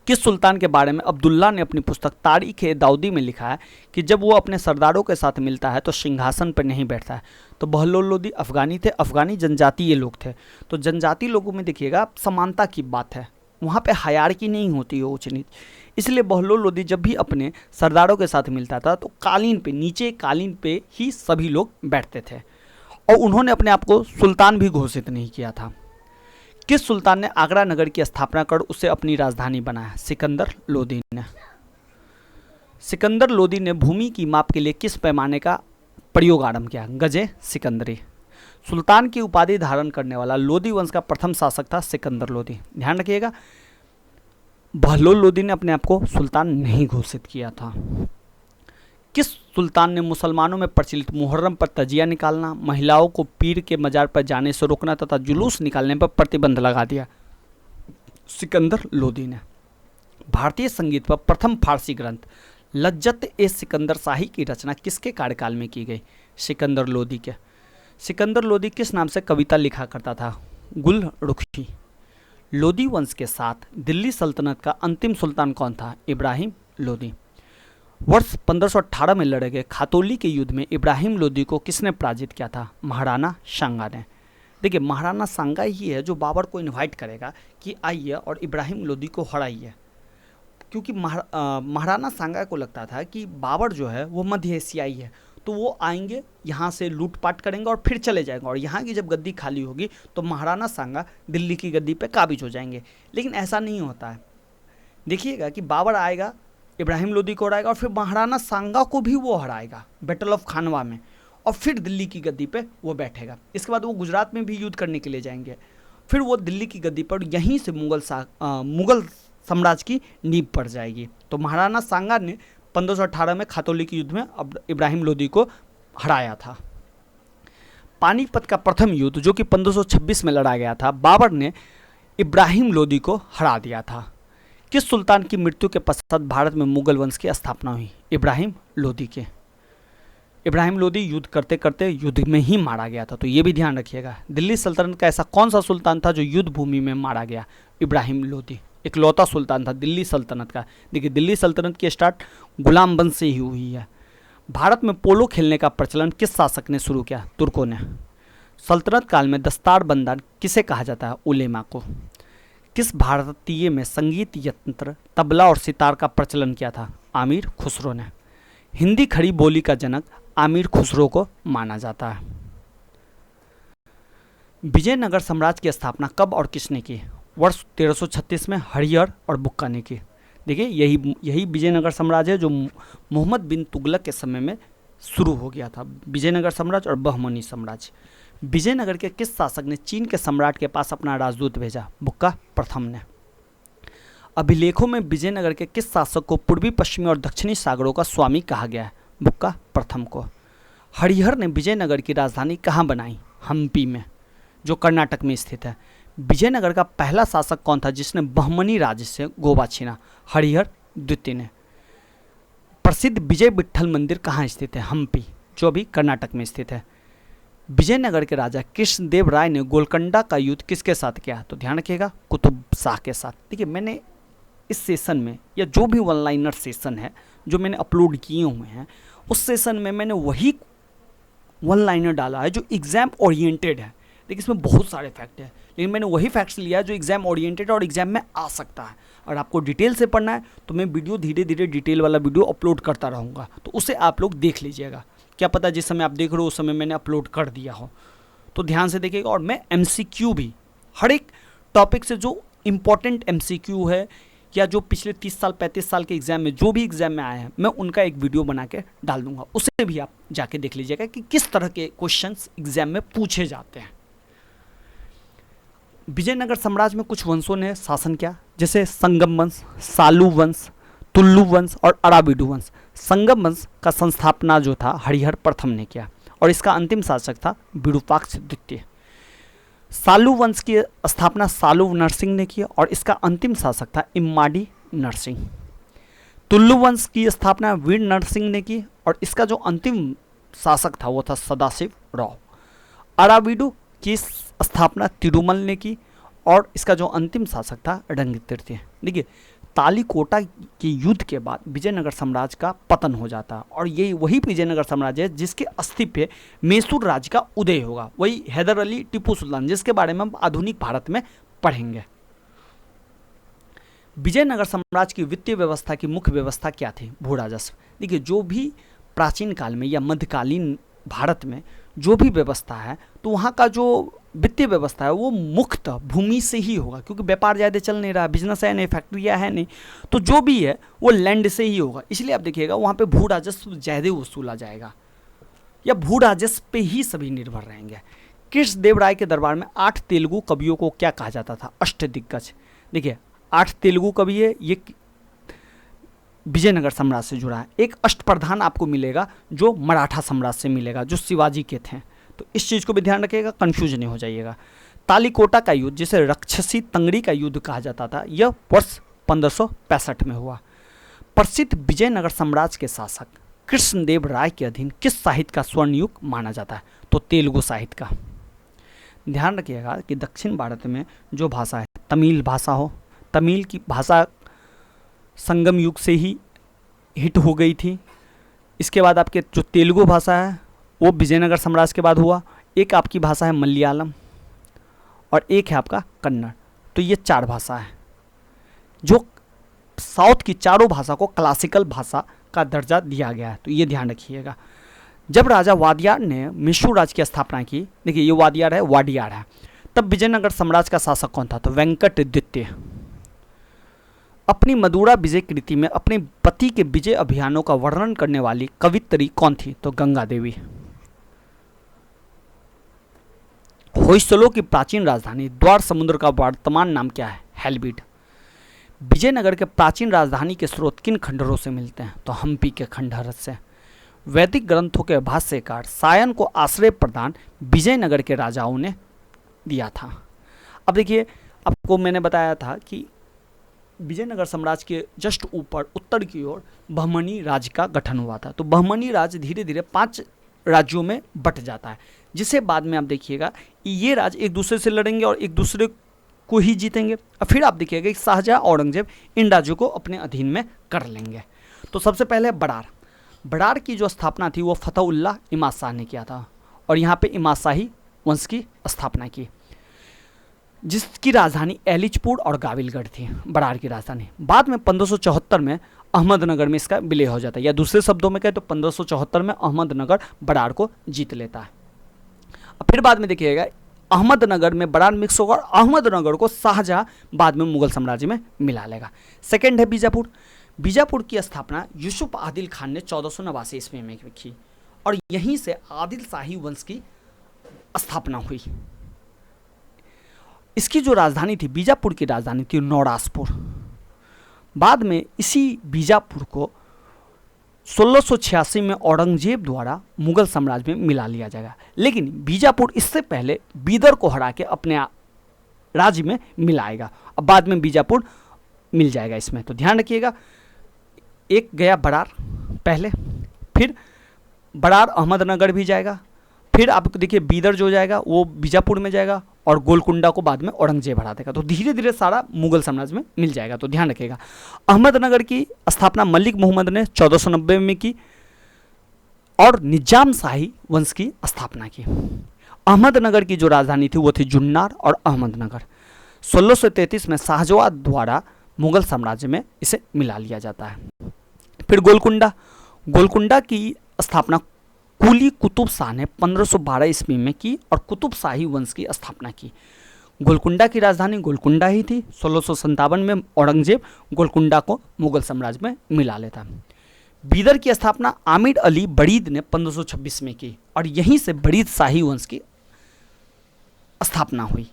किस सुल्तान के बारे में अब्दुल्ला ने अपनी पुस्तक तारीख-ए-दाऊदी में लिखा है कि जब वो अपने सरदारों के साथ मिलता है तो सिंहासन पर नहीं बैठता है? तो बहलोल लोधी अफगानी थे। अफगानी जनजातीय लोग थे। तो जनजातीय लोगों में देखिएगा समानता की बात है, वहाँ पे हायरार्की नहीं होती है ऊंच नीच। इसलिए बहलोल लोधी जब भी अपने सरदारों के साथ मिलता था तो कालीन पे, नीचे कालीन पे ही सभी लोग बैठते थे और उन्होंने अपने आप को सुल्तान भी घोषित नहीं किया था। किस सुल्तान ने आगरा नगर की स्थापना कर उसे अपनी राजधानी बनाया? सिकंदर लोधी ने। सिकंदर लोधी ने भूमि की माप के लिए किस पैमाने का प्रयोग आरंभ किया? गजे सिकंदरी। सुल्तान की उपाधि धारण करने वाला लोधी वंश का प्रथम शासक था सिकंदर लोधी। ध्यान रखिएगा बहलोल लोधी ने अपने आप को सुल्तान नहीं घोषित किया था। किस सुल्तान ने मुसलमानों में प्रचलित मुहर्रम पर तजिया निकालना, महिलाओं को पीर के मजार पर जाने से रोकना तथा जुलूस निकालने पर प्रतिबंध लगा दिया? सिकंदर लोधी ने। भारतीय संगीत पर प्रथम फारसी ग्रंथ लज्जत ए सिकंदर शाही की रचना किसके कार्यकाल में की गई? सिकंदर लोधी के। सिकंदर लोधी किस नाम से कविता लिखा करता था? गुल रुखी। लोधी वंश के साथ दिल्ली सल्तनत का अंतिम सुल्तान कौन था? इब्राहिम लोधी। वर्ष 1518 में लड़े गए खातौली के युद्ध में इब्राहिम लोधी को किसने पराजित किया था? महाराणा सांगा ने। देखिए महाराणा सांगा ही है जो बाबर को इनवाइट करेगा कि आइए और इब्राहिम लोधी को हराइए, क्योंकि महाराणा सांगा को लगता था कि बाबर जो है वो मध्य एशियाई है, तो वो आएंगे यहाँ से लूटपाट करेंगे और फिर चले जाएंगे और यहाँ की जब गद्दी खाली होगी तो महाराणा सांगा दिल्ली की गद्दी पे काबिज हो जाएंगे। लेकिन ऐसा नहीं होता है। देखिएगा कि बाबर आएगा, इब्राहिम लोधी को हराएगा और फिर महाराणा सांगा को भी वो हराएगा बैटल ऑफ खानवा में, और फिर दिल्ली की गद्दी पे वो बैठेगा। इसके बाद वो गुजरात में भी युद्ध करने के लिए जाएंगे, फिर वो दिल्ली की गद्दी पर यहीं से मुगल साम्राज्य की नींव पड़ जाएगी। तो महाराणा सांगा ने 1518 में खातौली के युद्ध में इब्राहिम लोधी को हराया था। पानीपत का प्रथम युद्ध जो कि 1526 में लड़ा गया था, बाबर ने इब्राहिम लोधी को हरा दिया था। किस सुल्तान की मृत्यु के पश्चात भारत में मुगल वंश की स्थापना हुई? इब्राहिम लोधी के। इब्राहिम लोधी युद्ध करते करते युद्ध में ही मारा गया था, तो ये भी ध्यान रखिएगा। दिल्ली सल्तनत का ऐसा कौन सा सुल्तान था जो युद्ध भूमि में मारा गया? इब्राहिम लोधी इकलौता सुल्तान था दिल्ली सल्तनत का। देखिए दिल्ली सल्तनत की स्टार्ट गुलाम वंश से ही हुई है। भारत में पोलो खेलने का प्रचलन किस शासक ने शुरू किया? तुर्कों ने। सल्तनत काल में दस्तार बंदान किसे कहा जाता है? उलेमा को। किस भारतीय में संगीत यंत्र तबला और सितार का प्रचलन किया था? आमिर खुसरो ने। हिंदी खड़ी बोली का जनक आमिर खुसरो को माना जाता है। विजयनगर साम्राज्य की स्थापना कब और किसने की? वर्ष 1336 में हरिहर और बुक्का ने की। देखिए यही विजयनगर साम्राज्य है जो मोहम्मद बिन तुगलक के समय में शुरू हो गया था, विजयनगर साम्राज्य और बहमनी साम्राज्य। विजयनगर के किस शासक ने चीन के सम्राट के पास अपना राजदूत भेजा? बुक्का प्रथम ने। अभिलेखों में विजयनगर के किस शासक को पूर्वी पश्चिमी और दक्षिणी सागरों का स्वामी कहा गया है? बुक्का प्रथम को। हरिहर ने विजयनगर की राजधानी कहाँ बनाई? हम्पी में, जो कर्नाटक में स्थित है। विजयनगर का पहला शासक कौन था जिसने बहमनी राज्य से गोवा छीना? हरिहर द्वितीय ने। प्रसिद्ध विजय विट्ठल मंदिर कहाँ स्थित है? हम्पी, जो अभी कर्नाटक में स्थित है। विजयनगर के राजा कृष्णदेव राय ने गोलकोंडा का युद्ध किसके साथ किया? तो ध्यान रखिएगा, कुतुब शाह के साथ। देखिए, मैंने इस सेशन में या जो भी वन लाइनर सेशन है जो मैंने अपलोड किए हुए हैं, उस सेशन में मैंने वही वन लाइनर डाला है जो एग्जाम ओरिएंटेड है। देखिए, इसमें बहुत सारे फैक्ट हैं, लेकिन मैंने वही फैक्ट्स लिया है जो एग्जाम ओरिएंटेड और एग्जाम में आ सकता है। और आपको डिटेल से पढ़ना है तो मैं वीडियो धीरे धीरे डिटेल वाला वीडियो अपलोड करता रहूँगा, तो उसे आप लोग देख लीजिएगा। क्या पता जिस समय आप देख रहे हो उस समय मैंने अपलोड कर दिया हो, तो ध्यान से देखिएगा। और मैं MCQ भी हर एक टॉपिक से जो इम्पोर्टेंट MCQ है या जो पिछले 30 साल 35 साल के एग्जाम में जो भी एग्जाम में आए हैं, मैं उनका एक वीडियो बना के डाल दूंगा, उसे भी आप जाके देख लीजिएगा कि किस तरह के क्वेश्चंस एग्जाम में पूछे जाते हैं। विजयनगर साम्राज्य में कुछ वंशों ने शासन किया, जैसे संगम वंश, सालू वंश, तुल्लु वंश और अराबिडु वंश। संगम वंश का संस्थापना जो था हरिहर प्रथम ने किया और इसका अंतिम शासक था विरूपाक्ष द्वितीय। सालू वंश की स्थापना सालू नरसिंह ने की और इसका अंतिम शासक था इम्माडी नरसिंह। तुल्लु वंश की स्थापना वीर नरसिंह ने की और इसका जो अंतिम शासक था वो था सदाशिव राव। अराबिडु की स्थापना तिरुमल ने की और इसका जो अंतिम शासक था रंगित तृतीय। देखिए, तालीकोटा के युद्ध के बाद विजयनगर साम्राज्य का पतन हो जाता है और यही वही विजयनगर साम्राज्य है जिसके अस्थि पे मैसूर राज्य का उदय होगा, वही हैदर अली टीपू सुल्तान, जिसके बारे में हम आधुनिक भारत में पढ़ेंगे। विजयनगर साम्राज्य की वित्तीय व्यवस्था की मुख्य व्यवस्था क्या थी? भू राजस्व। देखिए, जो भी प्राचीन काल में या मध्यकालीन भारत में जो भी व्यवस्था है, तो वहाँ का जो वित्तीय व्यवस्था है वो मुख्यतः भूमि से ही होगा, क्योंकि व्यापार ज़्यादा चल नहीं रहा, बिजनेस है नहीं, फैक्ट्रियाँ है नहीं, तो जो भी है वो लैंड से ही होगा। इसलिए आप देखिएगा वहाँ पे भू राजस्व ज़्यादा वसूला जाएगा या भू राजस्व पे ही सभी निर्भर रहेंगे। कृष्णदेव राय के दरबार में 8 तेलुगु कवियों को क्या कहा जाता था? अष्टदिग्गज। देखिए, 8 तेलुगु कवि है, ये विजयनगर साम्राज्य से जुड़ा है। एक अष्टप्रधान आपको मिलेगा जो मराठा साम्राज्य से मिलेगा, जो शिवाजी के थे, तो इस चीज़ को भी ध्यान रखिएगा, कंफ्यूज नहीं हो जाइएगा। तालीकोटा का युद्ध, जिसे राक्षसी तंगड़ी का युद्ध कहा जाता था, यह वर्ष 1565 में हुआ। प्रसिद्ध विजयनगर साम्राज्य के शासक कृष्णदेव राय के अधीन किस साहित्य का स्वर्ण युग माना जाता है? तो तेलुगु साहित्य का। ध्यान रखिएगा कि दक्षिण भारत में जो भाषा है, तमिल भाषा हो, तमिल की भाषा संगम युग से ही हिट हो गई थी। इसके बाद आपके जो तेलुगु भाषा है वो विजयनगर साम्राज्य के बाद हुआ। एक आपकी भाषा है मलयालम और एक है आपका कन्नड़। तो ये 4 भाषा है जो साउथ की चारों भाषा को क्लासिकल भाषा का दर्जा दिया गया है, तो ये ध्यान रखिएगा। जब राजा वाडियार ने मैसूर राज्य की स्थापना की, देखिए ये वाडियार है, तब विजयनगर साम्राज्य का शासक कौन था? तो वेंकट द्वितीय। अपनी मदुरा विजय कृति में अपने पति के विजय अभियानों का वर्णन करने वाली कवित्री कौन थी? तो गंगा देवी। होयसलों की प्राचीन राजधानी द्वार समुद्र का वर्तमान नाम क्या है? हेलबीड। विजयनगर के प्राचीन राजधानी के स्रोत किन खंडहरों से मिलते हैं? तो हम्पी के खंडहर से। वैदिक ग्रंथों के भाष्यकार सायन को आश्रय प्रदान विजयनगर के राजाओं ने दिया था। अब देखिए, आपको मैंने बताया था कि विजयनगर साम्राज्य के जस्ट ऊपर उत्तर की ओर बहमनी राज्य का गठन हुआ था। तो बहमनी राज्य धीरे धीरे 5 राज्यों में बट जाता है, जिसे बाद में आप देखिएगा ये राज्य एक दूसरे से लड़ेंगे और एक दूसरे को ही जीतेंगे। और फिर आप देखिएगा कि शाहजहां औरंगजेब इन राज्यों को अपने अधीन में कर लेंगे। तो सबसे पहले बड़ार की जो स्थापना थी वो फतेहुल्लाह इमाद शाह ने किया था और यहाँ पे इमाद शाही वंश की स्थापना की, जिसकी राजधानी एलिचपुर और गाविलगढ़ थी, बड़ार की राजधानी। बाद में 1574 में अहमदनगर में इसका विलय हो जाता है, या दूसरे शब्दों में कहें तो 1574 में अहमदनगर बड़ार को जीत लेता है। फिर बाद में देखिएगा अहमदनगर में बड़ार मिक्स होगा और अहमदनगर को शाहजहां बाद में मुगल साम्राज्य में मिला लेगा। सेकेंड है बीजापुर। बीजापुर की स्थापना यूसुफ आदिल खान ने 1489 ईस्वी में की और यहीं से आदिल शाही वंश की स्थापना हुई। इसकी जो राजधानी थी, बीजापुर की राजधानी थी नौरासपुर। बाद में इसी बीजापुर को 1686 में औरंगजेब द्वारा मुगल साम्राज्य में मिला लिया जाएगा। लेकिन बीजापुर इससे पहले बीदर को हरा के अपने राज्य में मिलाएगा। अब बाद में बीजापुर मिल जाएगा इसमें, तो ध्यान रखिएगा। एक गया बरार पहले, फिर बरार अहमदनगर भी जाएगा, फिर आपको देखिए बीदर जो जाएगा वो बीजापुर में जाएगा, और गोलकुंडा को बाद में औरंगजेब हरा देगा। तो धीरे धीरे सारा मुगल साम्राज्य में मिल जाएगा, तो ध्यान रखिएगा। अहमदनगर की स्थापना मलिक मोहम्मद ने 1490 में की और निजाम शाही वंश की स्थापना की। अहमदनगर की जो राजधानी थी वो थी जुन्नार और अहमदनगर। 1633 में शाहजवां द्वारा मुगल साम्राज्य में इसे मिला लिया जाता है। फिर गोलकुंडा, गोलकुंडा की स्थापना कुली कुतुब शाह ने 1512 ईस्वी में की और कुतुब शाही वंश की स्थापना की। गोलकुंडा की राजधानी गोलकुंडा ही थी। 1657 में औरंगजेब गोलकुंडा को मुगल साम्राज्य में मिला लेता। बीदर की स्थापना आमिर अली बरीद ने 1526 में की और यहीं से बरीद शाही वंश की स्थापना हुई।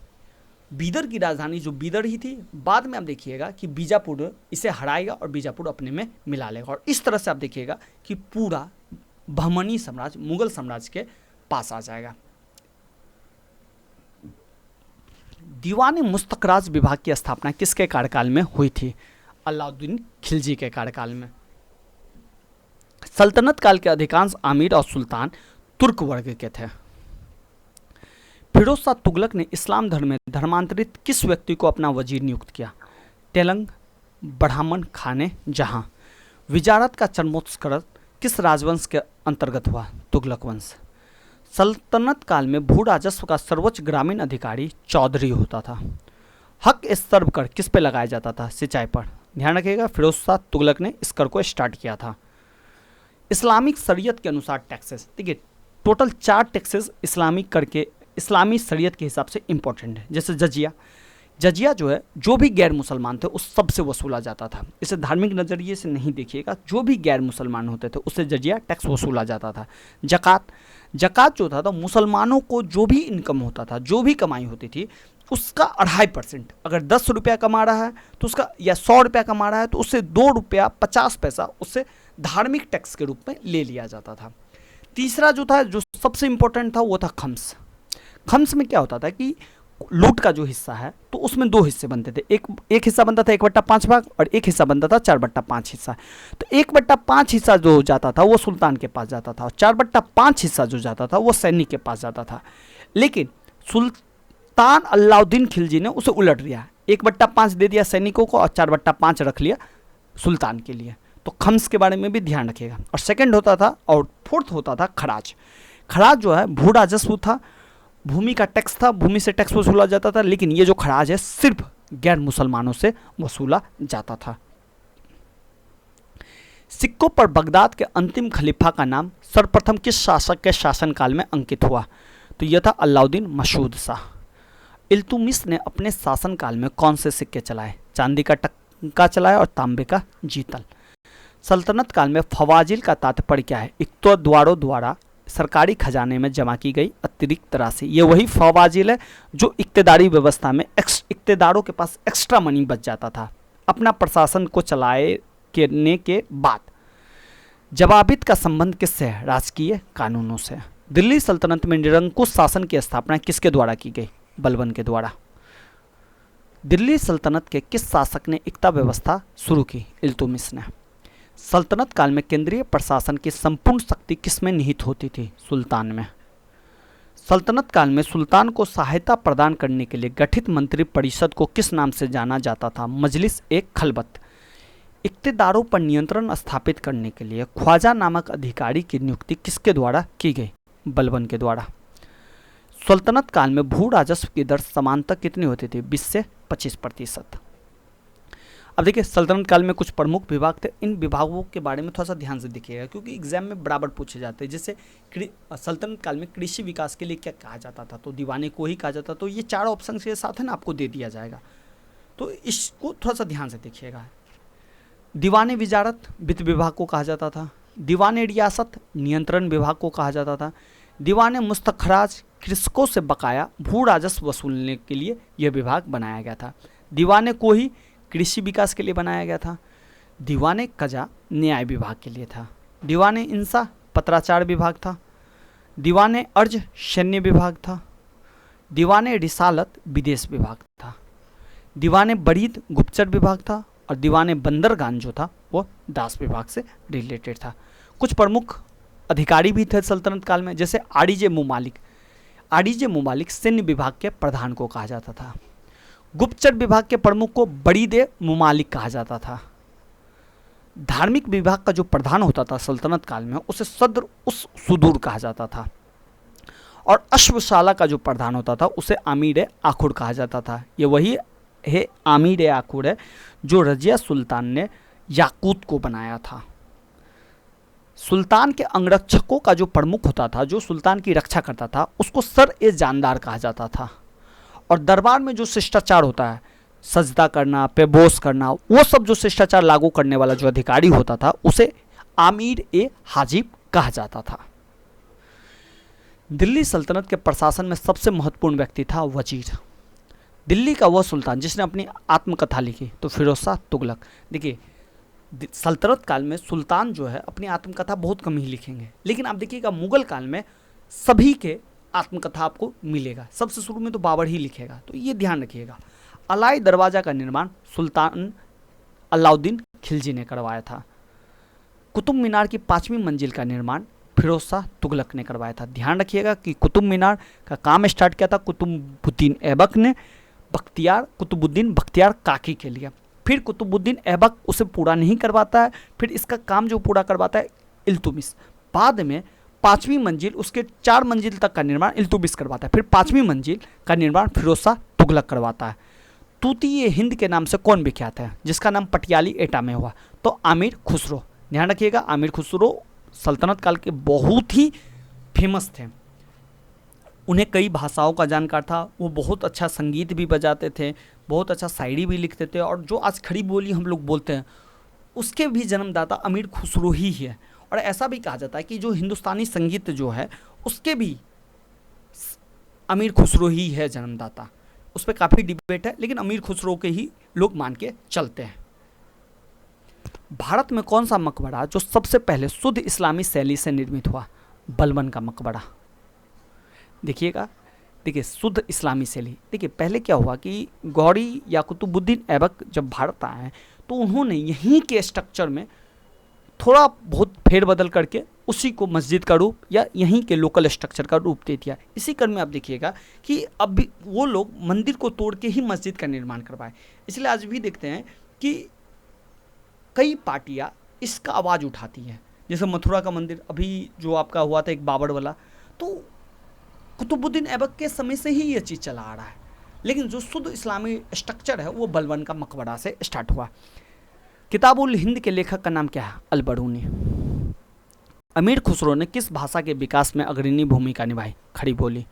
बीदर की राजधानी जो बीदर ही थी, बाद में आप देखिएगा कि बीजापुर इसे हराएगा और बीजापुर अपने में मिला लेगा, और इस तरह से आप देखिएगा कि पूरा बहमनी साम्राज्य मुगल साम्राज्य के पास आ जाएगा। दीवान मुस्तकराज विभाग की स्थापना किसके कार्यकाल में हुई थी? अलाउद्दीन खिलजी के कार्यकाल में। सल्तनत काल के अधिकांश आमिर और सुल्तान तुर्क वर्ग के थे। फिरोज शाह तुगलक ने इस्लाम धर्म में धर्मांतरित किस व्यक्ति को अपना वजीर नियुक्त किया? तेलंग ब्राह्मण खाने जहां। विजारत का चरमोत्कर्ष किस राजवंश के अंतर्गत हुआ? तुगलक वंश। सल्तनत काल में भू राजस्व का सर्वोच्च ग्रामीण अधिकारी चौधरी होता था। हक सर्व कर किस पे लगाया जाता था? सिंचाई पर। ध्यान रखिएगा, फिरोज शाह तुगलक ने इस कर को स्टार्ट किया था। इस्लामिक शरीयत के अनुसार टैक्सेस, देखिए टोटल 4 टैक्सेस इस्लामिक करके इस्लामी शरीयत के हिसाब से इंपॉर्टेंट है। जैसे जजिया, जजिया जो है जो भी गैर मुसलमान थे उस सब से वसूला जाता था। इसे धार्मिक नज़रिए से नहीं देखिएगा, जो भी गैर मुसलमान होते थे उससे जजिया टैक्स वसूला जाता था। जक़ात, जक़ात जो था मुसलमानों को जो भी इनकम होता था, जो भी कमाई होती थी उसका 2.5%, अगर 10 रुपया कमा रहा है तो उसका, या 100 रुपया कमा रहा है तो उससे 2 रुपया 50 पैसा उससे धार्मिक टैक्स के रूप में ले लिया जाता था। तीसरा जो था, जो सबसे इंपॉर्टेंट था, वो था खम्स। खम्स में क्या होता था कि लूट का जो हिस्सा है तो उसमें 2 हिस्से बनते थे। एक हिस्सा बनता था 1/5 भाग और एक हिस्सा बनता था 4/5 हिस्सा। तो 1/5 हिस्सा जो जाता था वो सुल्तान के पास जाता था और 4/5 हिस्सा जो जाता था वो सैनिक के पास जाता था। लेकिन सुल्तान अलाउद्दीन खिलजी ने उसे उलट दिया, 1/5 दे दिया सैनिकों को और 4/5 रख लिया सुल्तान के लिए। तो खम्स के बारे में भी ध्यान रखिएगा। और सेकंड होता था और फोर्थ होता था खराज। खराज जो है भू राजस्व था, भूमि का टैक्स था, भूमि से टैक्स वसूला जाता था। लेकिन ये जो खराज है सिर्फ गैर मुसलमानों से वसूला जाता था। सिक्कों पर बगदाद के अंतिम खलीफा का नाम सर्वप्रथम किस शासक के शासनकाल में अंकित हुआ? तो यह था अलाउद्दीन मशहूद शाह। इल्तुतमिश ने अपने शासनकाल में कौन से सिक्के चलाए? चांदी का टक्का चलाया और तांबे का जीतल। सल्तनत काल में फवाजिल का तात्पर्य क्या है? इक्तदारों द्वारा सरकारी खजाने में जमा की गई अतिरिक्त राशि। ये वही फवाजिल है जो इक्तदारी व्यवस्था में इक्तदारों के पास एक्स्ट्रा मनी बच जाता था अपना प्रशासन को चलाए करने के बाद। जवाबित का संबंध किससे है? राजकीय कानूनों से। दिल्ली सल्तनत में निरंकुश शासन की स्थापना किसके द्वारा की गई? बलबन के द्वारा। दिल्ली सल्तनत के किस शासक ने इक्ता व्यवस्था शुरू की? इल्तुतमिश ने। सल्तनत काल में केंद्रीय प्रशासन की संपूर्ण शक्ति किसमें निहित होती थी? सुल्तान में। सल्तनत काल में सुल्तान को सहायता प्रदान करने के लिए गठित मंत्री परिषद को किस नाम से जाना जाता था? मजलिस ए खलबत। इक्तदारों पर नियंत्रण स्थापित करने के लिए ख्वाजा नामक अधिकारी की नियुक्ति किसके द्वारा की गई? बलबन के द्वारा। सल्तनत काल में भू राजस्व की दर समानतः कितनी होती थी? 20 से 25%। अब देखिए सल्तनत काल में कुछ प्रमुख विभाग थे, इन विभागों के बारे में थोड़ा सा ध्यान से देखिएगा क्योंकि एग्जाम में बराबर पूछे जाते हैं। जैसे सल्तनत काल में कृषि विकास के लिए क्या कहा जाता था? तो दीवाने को ही कहा जाता। तो ये 4 ऑप्शन के साथ है ना आपको दे दिया जाएगा, तो इसको थोड़ा सा ध्यान से देखिएगा। दीवाने विजारत वित्त विभाग को कहा जाता था। दीवान रियासत नियंत्रण विभाग को कहा जाता था। दीवान मुस्तखराज कृषकों से बकाया भू राजस्व वसूलने के लिए यह विभाग बनाया गया था। दीवान कोही कृषि विकास के लिए बनाया गया था। दीवान कजा न्याय विभाग के लिए था। दीवान इंसा पत्राचार विभाग था। दीवान अर्ज सैन्य विभाग था। दीवान रिसालत विदेश विभाग था। दीवान बरीद गुप्तचर विभाग था। और दीवान बंदरगान जो था वो दास विभाग से रिलेटेड था। कुछ प्रमुख अधिकारी भी थे सल्तनत काल में, जैसे आड़ीजे मुमालिक। आड़ीजे मुमालिक सैन्य विभाग के प्रधान को कहा जाता था। गुप्तचर विभाग के प्रमुख को बरीदे मुमालिक कहा जाता था। धार्मिक विभाग का जो प्रधान होता था सल्तनत काल में उसे सद्र उस सुदूर कहा जाता था। और अश्वशाला का जो प्रधान होता था उसे आमीर आखुर कहा जाता था। ये वही है आमीर आखुर है जो रजिया सुल्तान ने याकूत को बनाया था। सुल्तान के अंगरक्षकों का जो प्रमुख होता था, जो सुल्तान की रक्षा करता था, उसको सर ए जानदार कहा जाता था। और दरबार में जो शिष्टाचार होता है, सजदा करना, पेबोस करना, वो सब जो शिष्टाचार लागू करने वाला जो अधिकारी होता था उसे आमीर ए हाजिब कहा जाता था। दिल्ली सल्तनत के प्रशासन में सबसे महत्वपूर्ण व्यक्ति था वजीर। दिल्ली का वह सुल्तान जिसने अपनी आत्मकथा लिखी तो फिरोज शाह तुगलक। देखिए सल्तनत काल में सुल्तान जो है अपनी आत्मकथा बहुत कम ही लिखेंगे, लेकिन आप देखिएगा मुगल काल में सभी के आत्मकथा आपको मिलेगा। सबसे शुरू में तो बाबर ही लिखेगा, तो ये ध्यान रखिएगा। अलाई दरवाज़ा का निर्माण सुल्तान अलाउद्दीन खिलजी ने करवाया था। कुतुब मीनार की 5वीं मंजिल का निर्माण फिरोज शाह तुगलक ने करवाया था। ध्यान रखिएगा कि कुतुब मीनार का काम स्टार्ट किया था कुतुबुद्दीन ऐबक ने कुतुबुद्दीन बख्तियार काकी के लिए। फिर कुतुबुद्दीन ऐबक उसे पूरा नहीं करवाता है, फिर इसका काम जो पूरा करवाता है इल्तुमिश। बाद में 5वीं मंजिल, उसके 4 मंजिल तक का निर्माण इल्तुमिश करवाता है। फिर 5वीं मंजिल का निर्माण फिरोज शाह तुगलक करवाता है। तूतीय हिंद के नाम से कौन विख्यात है, जिसका नाम पटियाली एटा में हुआ? तो आमिर खुसरो। ध्यान रखिएगा, आमिर खुसरो सल्तनत काल के बहुत ही फेमस थे। उन्हें कई भाषाओं का जानकार था। वो बहुत अच्छा संगीत भी बजाते थे, बहुत अच्छा शायरी भी लिखते थे। और जो आज खड़ी बोली हम लोग बोलते हैं उसके भी जन्मदाता अमीर खुसरो ही है। और ऐसा भी कहा जाता है कि जो हिंदुस्तानी संगीत जो है उसके भी अमीर खुसरो ही है जन्मदाता। उस पर काफ़ी डिबेट है, लेकिन अमीर खुसरो के ही लोग मान के चलते हैं। भारत में कौन सा मकबरा जो सबसे पहले शुद्ध इस्लामी शैली से निर्मित हुआ? बलबन का मकबरा। देखिए शुद्ध इस्लामी शैली। देखिए पहले क्या हुआ कि गौरी या कुतुबुद्दीन ऐबक जब भारत आए हैं तो उन्होंने यहीं के स्ट्रक्चर में थोड़ा बहुत फेरबदल करके उसी को मस्जिद का रूप या यहीं के लोकल स्ट्रक्चर का रूप दे दिया। इसी क्रम में आप देखिएगा कि अब भी वो लोग मंदिर को तोड़ के ही मस्जिद का निर्माण करवाए। इसलिए आज भी देखते हैं कि कई पार्टियां इसका आवाज़ उठाती हैं। जैसे मथुरा का मंदिर अभी जो आपका हुआ था एक बाबर वाला, तो कुतुबुद्दीन ऐबक के समय से ही ये चीज़ चला आ रहा है। लेकिन जो शुद्ध इस्लामी स्ट्रक्चर है वो बलबन का मकबरा से स्टार्ट हुआ। किताब उल हिंद के लेखक का नाम क्या है? अल-बरूनी। अमीर खुसरो ने किस भाषा के विकास में अग्रणी भूमिका निभाई? खड़ी बोली।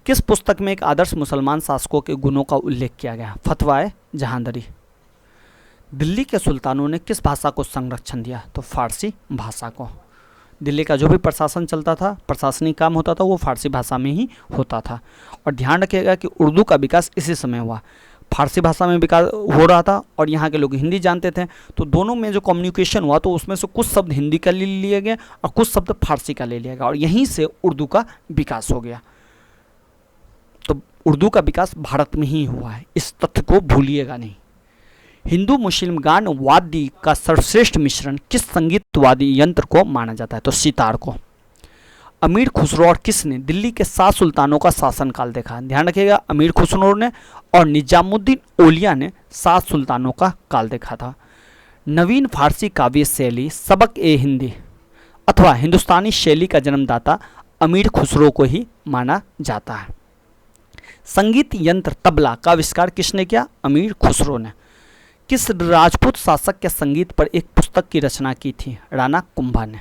किस पुस्तक में एक आदर्श मुसलमान शासकों के गुणों का उल्लेख किया गया? फतवाए जहांदरी। दिल्ली के सुल्तानों ने किस भाषा को संरक्षण दिया? तो फारसी भाषा को। दिल्ली का जो भी प्रशासन चलता था, प्रशासनिक काम होता था, वो फारसी भाषा में ही होता था। और ध्यान रखिएगा कि उर्दू का विकास इसी समय हुआ। फारसी भाषा में विकास हो रहा था और यहाँ के लोग हिंदी जानते थे, तो दोनों में जो कम्युनिकेशन हुआ तो उसमें से कुछ शब्द हिंदी का ले लिए गए और कुछ शब्द फारसी का ले लिया गया, और यहीं से उर्दू का विकास हो गया। तो उर्दू का विकास भारत में ही हुआ है, इस तथ्य को भूलिएगा नहीं। हिंदू मुस्लिम गान वाद्य का सर्वश्रेष्ठ मिश्रण किस संगीतवादी यंत्र को माना जाता है? तो सितार को। अमीर खुसरो और किसने दिल्ली के 7 सुल्तानों का शासनकाल देखा? ध्यान रखिएगा, अमीर खुसरो ने और निजामुद्दीन औलिया ने 7 सुल्तानों का काल देखा था। नवीन फारसी काव्य शैली सबक ए हिंदी अथवा हिंदुस्तानी शैली का जन्मदाता अमीर खुसरो को ही माना जाता है। संगीत यंत्र तबला का आविष्कार किसने किया? अमीर खुसरो ने। किस राजपूत शासक के संगीत पर एक पुस्तक की रचना की थी? राणा कुंभा ने।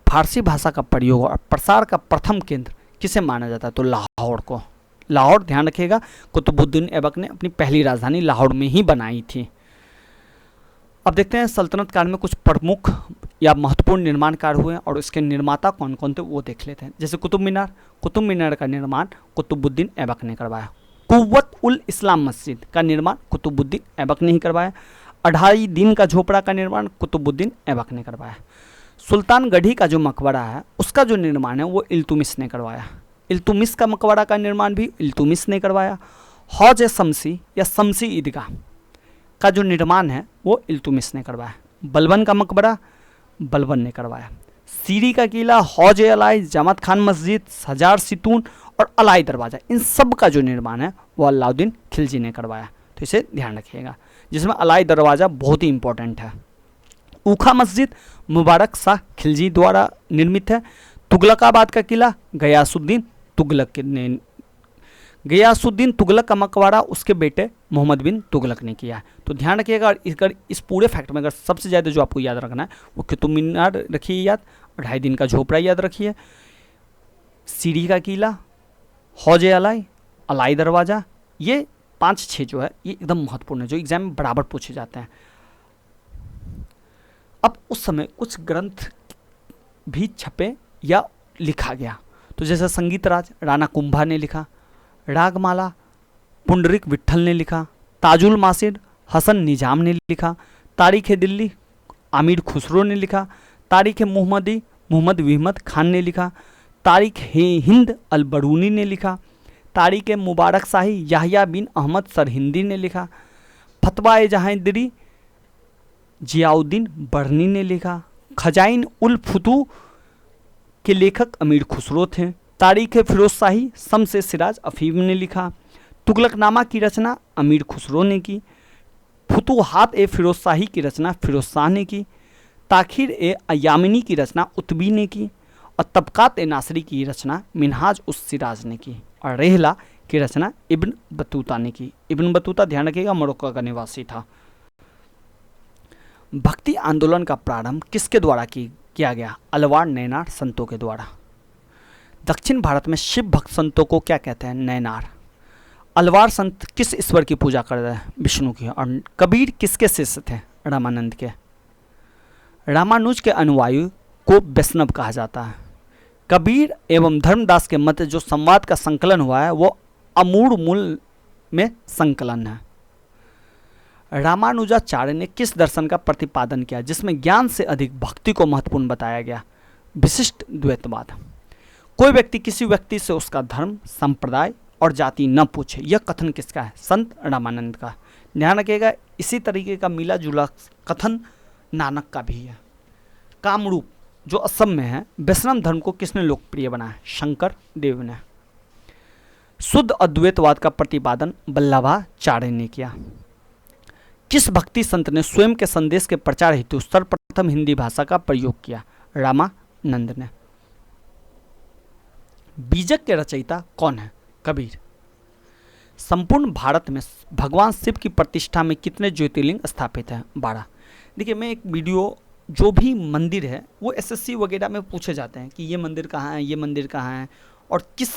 फारसी भाषा का प्रयोग और प्रसार का प्रथम केंद्र किसे माना जाता है? तो लाहौर को। लाहौर, ध्यान रखिएगा, कुतुबुद्दीन ऐबक ने अपनी पहली राजधानी लाहौर में ही बनाई थी। अब देखते हैं सल्तनत काल में कुछ प्रमुख या महत्वपूर्ण निर्माण कार्य हुए और उसके निर्माता कौन कौन थे वो देख लेते हैं। जैसे कुतुब मीनार का निर्माण कुतुबुद्दीन ऐबक ने करवाया। कुव्वत उल इस्लाम मस्जिद का निर्माण कुतुबुद्दीन ऐबक ने ही करवाया। 2.5 दिन का झोपड़ा का निर्माण कुतुबुद्दीन ऐबक ने करवाया। सुल्तानगढ़ी का जो मकबरा है उसका जो निर्माण है वो इल्तुमिश ने करवाया। इल्तुमिश का मकबरा का निर्माण भी इल्तुमिश ने करवाया। हौज शमसी या शमसी ईदगाह का जो निर्माण है वो इल्तुमिश ने करवाया। बलबन का मकबरा बलबन ने करवाया। सीरी का किला, हौज अलाई, जमात खान मस्जिद, हजार सितून और अलाई दरवाज़ा, इन सब का जो निर्माण है वो अलाउद्दीन खिलजी ने करवाया। तो इसे ध्यान रखिएगा, जिसमें अलाई दरवाज़ा बहुत ही इंपॉर्टेंट है। ऊखा मस्जिद मुबारक शाह खिलजी द्वारा निर्मित है। तुगलकाबाद का किला गयासुद्दीन तुगलक का मकबरा उसके बेटे मोहम्मद बिन तुगलक ने किया है। तो ध्यान रखिएगा। और इस पूरे फैक्ट में अगर सबसे ज़्यादा जो आपको याद रखना है वो कुतुब मीनार रखिए याद, 2.5 दिन का झोपड़ा याद रखिए, सीरी का किला, हौज अलाई दरवाज़ा, ये 5-6 जो है ये एकदम महत्वपूर्ण है, जो एग्जाम में बराबर पूछे जाते हैं। अब उस समय कुछ ग्रंथ भी छपे या लिखा गया, तो जैसे संगीत राज राणा कुंभा ने लिखा, रागमाला पुंडरिक विट्ठल ने लिखा, ताजुल मासिर हसन निजाम ने लिखा, तारीख़ दिल्ली आमिर खुसरो ने लिखा, तारीख़ मुहम्मदी मोहम्मद विहमद खान ने लिखा, तारीख़ हिंद अल बरूनी ने लिखा, तारीख़ मुबारक शाही याहिया बिन अहमद सरहिंदी ने लिखा, फतवा जहांदरी जियाउद्दीन बर्नी ने लिखा, खजाइन उल फुतू के लेखक अमीर खुसरो थे, तारीख़ फिरोज शाही शम्स सिराज अफीम ने लिखा, तुगलकनामा की रचना अमीर खुसरो ने की, फुतूहात फिरोज शाही की रचना फिरोज शाह ने की, ताखीर अयामिनी की रचना उतबी ने की, और तबकात नासरी की रचना मिनहाज उस सिराज ने की, और रेहला की रचना इब्न बतूता ने की। इब्न बतूता ध्यान रखिएगा मोरक्को का निवासी था। भक्ति आंदोलन का प्रारंभ किसके द्वारा किया गया? अलवार नैनार संतों के द्वारा। दक्षिण भारत में शिव भक्त संतों को क्या कहते हैं? नैनार। अलवार संत किस ईश्वर की पूजा कर रहे हैं? विष्णु की। और कबीर किसके शिष्य थे? रामानंद के। रामानुज के अनुयायी को वैष्णव कहा जाता है। कबीर एवं धर्मदास के मध्य जो संवाद का संकलन हुआ है वो अमूढ़ मूल में संकलन है। रामानुजाचार्य ने किस दर्शन का प्रतिपादन किया जिसमें ज्ञान से अधिक भक्ति को महत्वपूर्ण बताया गया? विशिष्ट द्वैतवाद। कोई व्यक्ति किसी व्यक्ति से उसका धर्म, संप्रदाय और जाति न पूछे, यह कथन किसका है? संत रामानंद का। ध्यान रखिएगा, इसी तरीके का मिला जुला कथन नानक का भी है। कामरूप जो असम में है, वैष्णव धर्म को किसने लोकप्रिय बनाया? शंकर देव ने। शुद्ध अद्वैतवाद का प्रतिपादन वल्लभाचार्य ने किया। किस भक्ति संत ने स्वयं के संदेश के प्रचार हेतु सर्वप्रथम हिंदी भाषा का प्रयोग किया? रामानंद ने। बीजक के रचयिता कौन है? कबीर। संपूर्ण भारत में भगवान शिव की प्रतिष्ठा में कितने ज्योतिर्लिंग स्थापित हैं? 12। देखिए, मैं एक वीडियो, जो भी मंदिर है वो एसएससी वगैरह में पूछे जाते हैं कि ये मंदिर कहाँ है, ये मंदिर कहाँ है और किस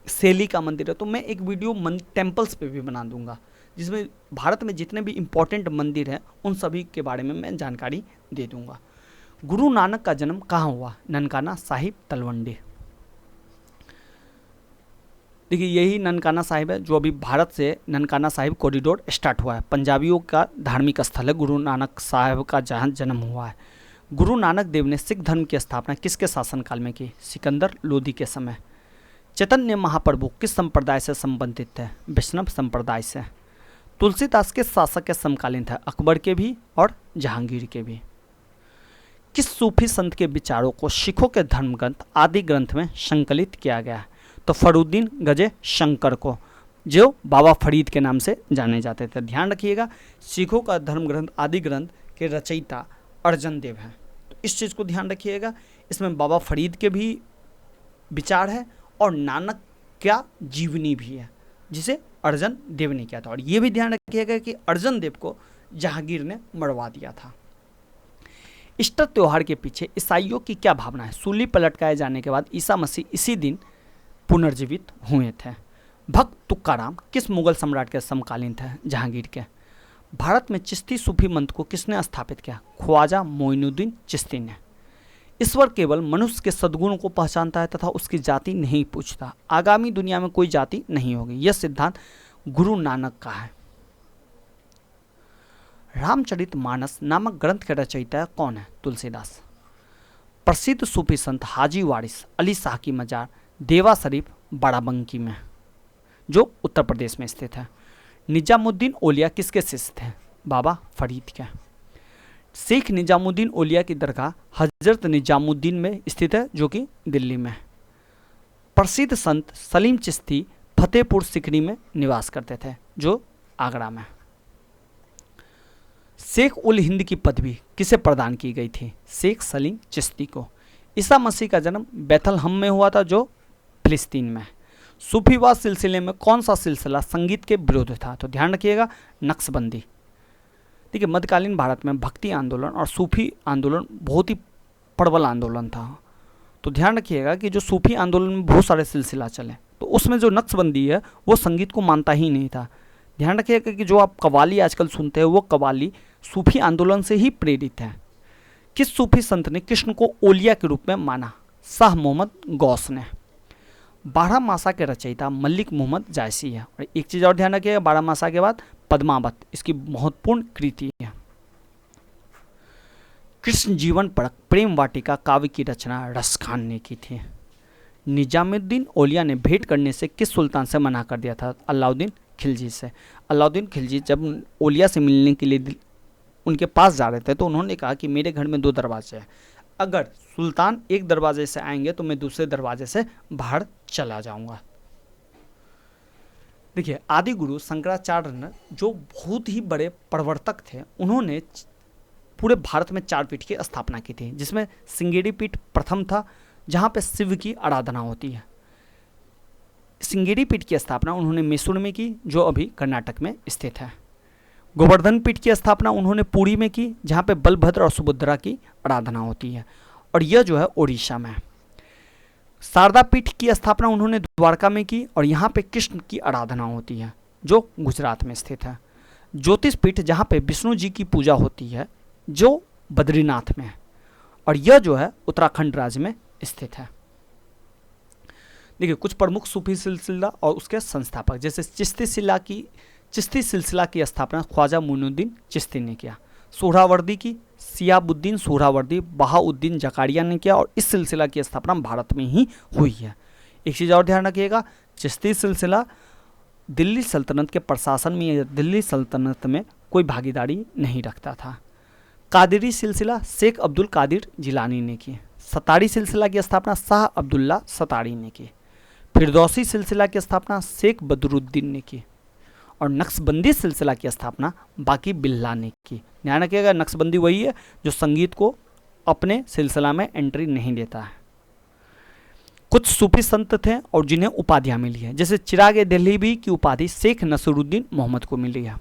शैली का मंदिर है, तो मैं एक वीडियो टेम्पल्स पे भी बना दूंगा जिसमें भारत में जितने भी इम्पोर्टेंट मंदिर हैं उन सभी के बारे में मैं जानकारी दे दूंगा। गुरु नानक का जन्म कहाँ हुआ? ननकाना साहिब तलवंडी। देखिए, यही ननकाना साहिब है जो अभी भारत से ननकाना साहिब कॉरिडोर स्टार्ट हुआ है। पंजाबियों का धार्मिक स्थल है गुरु नानक साहिब का, जहाँ जन्म हुआ है। गुरु नानक देव ने सिख धर्म की स्थापना किसके शासनकाल में की? सिकंदर लोदी के समय। चैतन्य महाप्रभु किस संप्रदाय से संबंधित थे? वैष्णव संप्रदाय से। तुलसीदास के शासक के समकालीन थे? अकबर के भी और जहांगीर के भी। किस सूफी संत के विचारों को सिखों के धर्म ग्रंथ आदि ग्रंथ में संकलित किया गया है? तो फरुद्दीन गजे शंकर को, जो बाबा फरीद के नाम से जाने जाते थे। ध्यान रखिएगा, सिखों का धर्म ग्रंथ आदि ग्रंथ के रचयिता अर्जन देव हैं, तो इस चीज़ को ध्यान रखिएगा। इसमें बाबा फरीद के भी विचार है और नानक का जीवनी भी है जिसे अर्जन देव ने किया था। और ये भी ध्यान रखिएगा कि अर्जन देव को जहांगीर ने मरवा दिया था। ईस्टर त्यौहार के पीछे ईसाइयों की क्या भावना है? सूली पर लटकाए जाने के बाद ईसा मसीह इसी दिन पुनर्जीवित हुए थे। भक्त तुकाराम किस मुगल सम्राट के समकालीन थे? जहांगीर के। भारत में चिश्ती सूफी मंत्र को किसने स्थापित किया? ख्वाजा मोइनुद्दीन चिश्ती ने। ईश्वर केवल मनुष्य के सद्गुणों को पहचानता है तथा उसकी जाति नहीं पूछता। आगामी दुनिया में कोई जाति नहीं होगी, यह सिद्धांत गुरु नानक का है। रामचरितमानस नामक ग्रंथ के रचयिता कौन है? तुलसीदास। प्रसिद्ध सूफी संत हाजी वारिस अली शाह की मजार देवा शरीफ बाराबंकी में, जो उत्तर प्रदेश में स्थित है। निजामुद्दीन औलिया किसके शिष्य थे? बाबा फरीद के। शेख निजामुद्दीन औलिया की दरगाह हजरत निजामुद्दीन में स्थित है, जो कि दिल्ली में है। प्रसिद्ध संत सलीम चिश्ती फतेहपुर सिकरी में निवास करते थे, जो आगरा में है। शेख उल हिंद की पदवी किसे प्रदान की गई थी? शेख सलीम चिश्ती को। ईसा मसीह का जन्म बैथलहम में हुआ था, जो फिलिस्तीन में है। सूफीवाद सिलसिले में कौन सा सिलसिला संगीत के विरुद्ध था? तो ध्यान रखिएगा, नक्शबंदी। देखिए, मध्यकालीन भारत में भक्ति आंदोलन और सूफी आंदोलन बहुत ही प्रबल आंदोलन था। तो ध्यान रखिएगा कि जो सूफी आंदोलन में बहुत सारे सिलसिला चले, तो उसमें जो नक्शबंदी है वो संगीत को मानता ही नहीं था। ध्यान रखिएगा कि जो आप कव्वाली आजकल सुनते हैं वो कव्वाली सूफी आंदोलन से ही प्रेरित है। किस सूफी संत ने कृष्ण को ओलिया के रूप में माना? शाह मोहम्मद गौस ने। बारहमासा के रचयिता मलिक मोहम्मद जायसी है। और एक चीज़ और ध्यान रखिएगा, बारहमासा के बाद पद्मावत इसकी महत्वपूर्ण कृति है। कृष्ण जीवन परक प्रेम वाटिका काव्य की रचना रस खान ने की थी। निजामुद्दीन औलिया ने भेंट करने से किस सुल्तान से मना कर दिया था? अलाउद्दीन खिलजी से। अलाउद्दीन खिलजी जब औलिया से मिलने के लिए उनके पास जा रहे थे तो उन्होंने कहा कि मेरे घर में 2 दरवाजे हैं, अगर सुल्तान एक दरवाजे से आएंगे तो मैं दूसरे दरवाजे से बाहर चला जाऊंगा। देखिए, आदि गुरु शंकराचार्य ने जो बहुत ही बड़े प्रवर्तक थे, उन्होंने पूरे भारत में 4 पीठ की स्थापना की थी, जिसमें सिंगेरी पीठ प्रथम था, जहाँ पे शिव की आराधना होती है। सिंगेरी पीठ की स्थापना उन्होंने मैसूर में की, जो अभी कर्नाटक में स्थित है। गोवर्धन पीठ की स्थापना उन्होंने पुरी में की, जहाँ पे बलभद्र और सुभद्रा की आराधना होती है, और यह जो है उड़ीसा में है। शारदा पीठ की स्थापना उन्होंने द्वारका में की, और यहाँ पे कृष्ण की आराधना होती है, जो गुजरात में स्थित है। ज्योतिष पीठ जहाँ पे विष्णु जी की पूजा होती है, जो बद्रीनाथ में है, और यह जो है उत्तराखंड राज्य में स्थित है। देखिए, कुछ प्रमुख सूफी सिलसिला और उसके संस्थापक, जैसे चिश्ती सिलसिला की स्थापना ख्वाजा मोइनुद्दीन चिश्ती ने किया। सोहरावर्दी की सियाबुद्दीन सोहरावर्दी बहाउद्दीन जकारिया ने किया, और इस सिलसिला की स्थापना भारत में ही हुई है। एक चीज़ और ध्यान रखिएगा, चिश्ती सिलसिला दिल्ली सल्तनत के प्रशासन में या दिल्ली सल्तनत में कोई भागीदारी नहीं रखता था। कादिरी सिलसिला शेख अब्दुल कादिर जिलानी ने की। सतारी सिलसिला की स्थापना शाह अब्दुल्ला सतारी ने की। फिरदौसी सिलसिला की स्थापना शेख बदरुद्दीन ने की, और नक्शबंदी सिलसिला की स्थापना बाकी बिल्ला ने की। ध्यान रखिएगा, नक्शबंदी वही है जो संगीत को अपने सिलसिला में एंट्री नहीं देता है। कुछ सूफी संत थे और जिन्हें उपाधियां मिली है, जैसे चिराग देहलवी की उपाधि शेख नसरुद्दीन मोहम्मद को मिली है।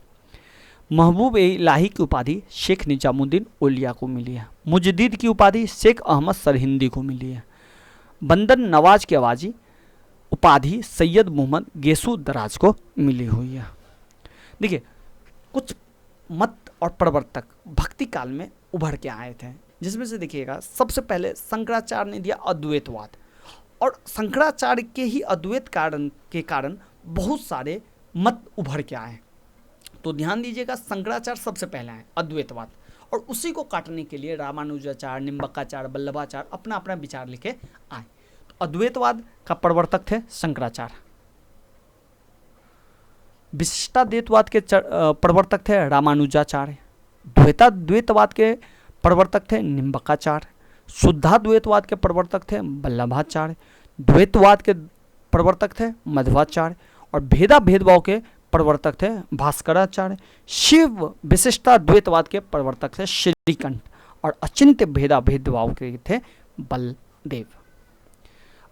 महबूब इलाही की उपाधि शेख निजामुद्दीन औलिया को मिली है। मुजद्दिद की उपाधि शेख अहमद सरहिंदी को मिली है। बंदन नवाज की आवाज़ी उपाधि सैयद मोहम्मद गेसू दराज को मिली हुई है। देखिए, कुछ मत और प्रवर्तक भक्ति काल में उभर के आए थे, जिसमें से देखिएगा सबसे पहले शंकराचार्य ने दिया अद्वैतवाद, और शंकराचार्य के ही अद्वैत के कारण बहुत सारे मत उभर के आए। तो ध्यान दीजिएगा, शंकराचार्य सबसे पहले आए अद्वैतवाद, और उसी को काटने के लिए रामानुजाचार्य, निम्बकाचार्य, वल्लभाचार्य अपना अपना विचार लेके आए। तो अद्वैतवाद का प्रवर्तक थे शंकराचार्य। विशिष्टाद्वैतवाद के प्रवर्तक थे रामानुजाचार्य। द्वैताद्वैतवाद के प्रवर्तक थे निम्बकाचार्य। शुद्धाद्वैतवाद के प्रवर्तक थे वल्लभाचार्य। द्वैतवाद के प्रवर्तक थे मध्वाचार्य, और भेदभाव के प्रवर्तक थे भास्कराचार्य। शिव विशिष्टाद्वैतवाद के प्रवर्तक थे श्रीकंठ, और अचिंत्य भेदभाव के थे बलदेव।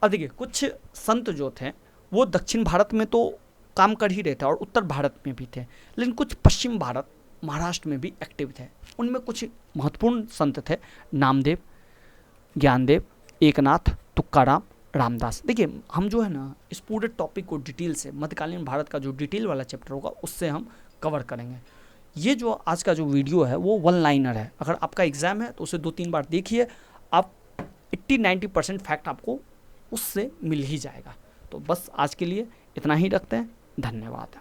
अब देखिए, कुछ संत जो थे वो दक्षिण भारत में तो काम कर ही रहे थे और उत्तर भारत में भी थे, लेकिन कुछ पश्चिम भारत महाराष्ट्र में भी एक्टिव थे। उनमें कुछ महत्वपूर्ण संत थे नामदेव, ज्ञानदेव, एकनाथ, तुकाराम, रामदास। देखिए, हम जो है ना इस पूरे टॉपिक को डिटेल से, मध्यकालीन भारत का जो डिटेल वाला चैप्टर होगा उससे हम कवर करेंगे। ये जो आज का जो वीडियो है वो वन लाइनर है, अगर आपका एग्ज़ाम है तो उसे 2-3 बार देखिए, आप 80-90% फैक्ट आपको उससे मिल ही जाएगा। तो बस आज के लिए इतना ही रखते हैं, धन्यवाद।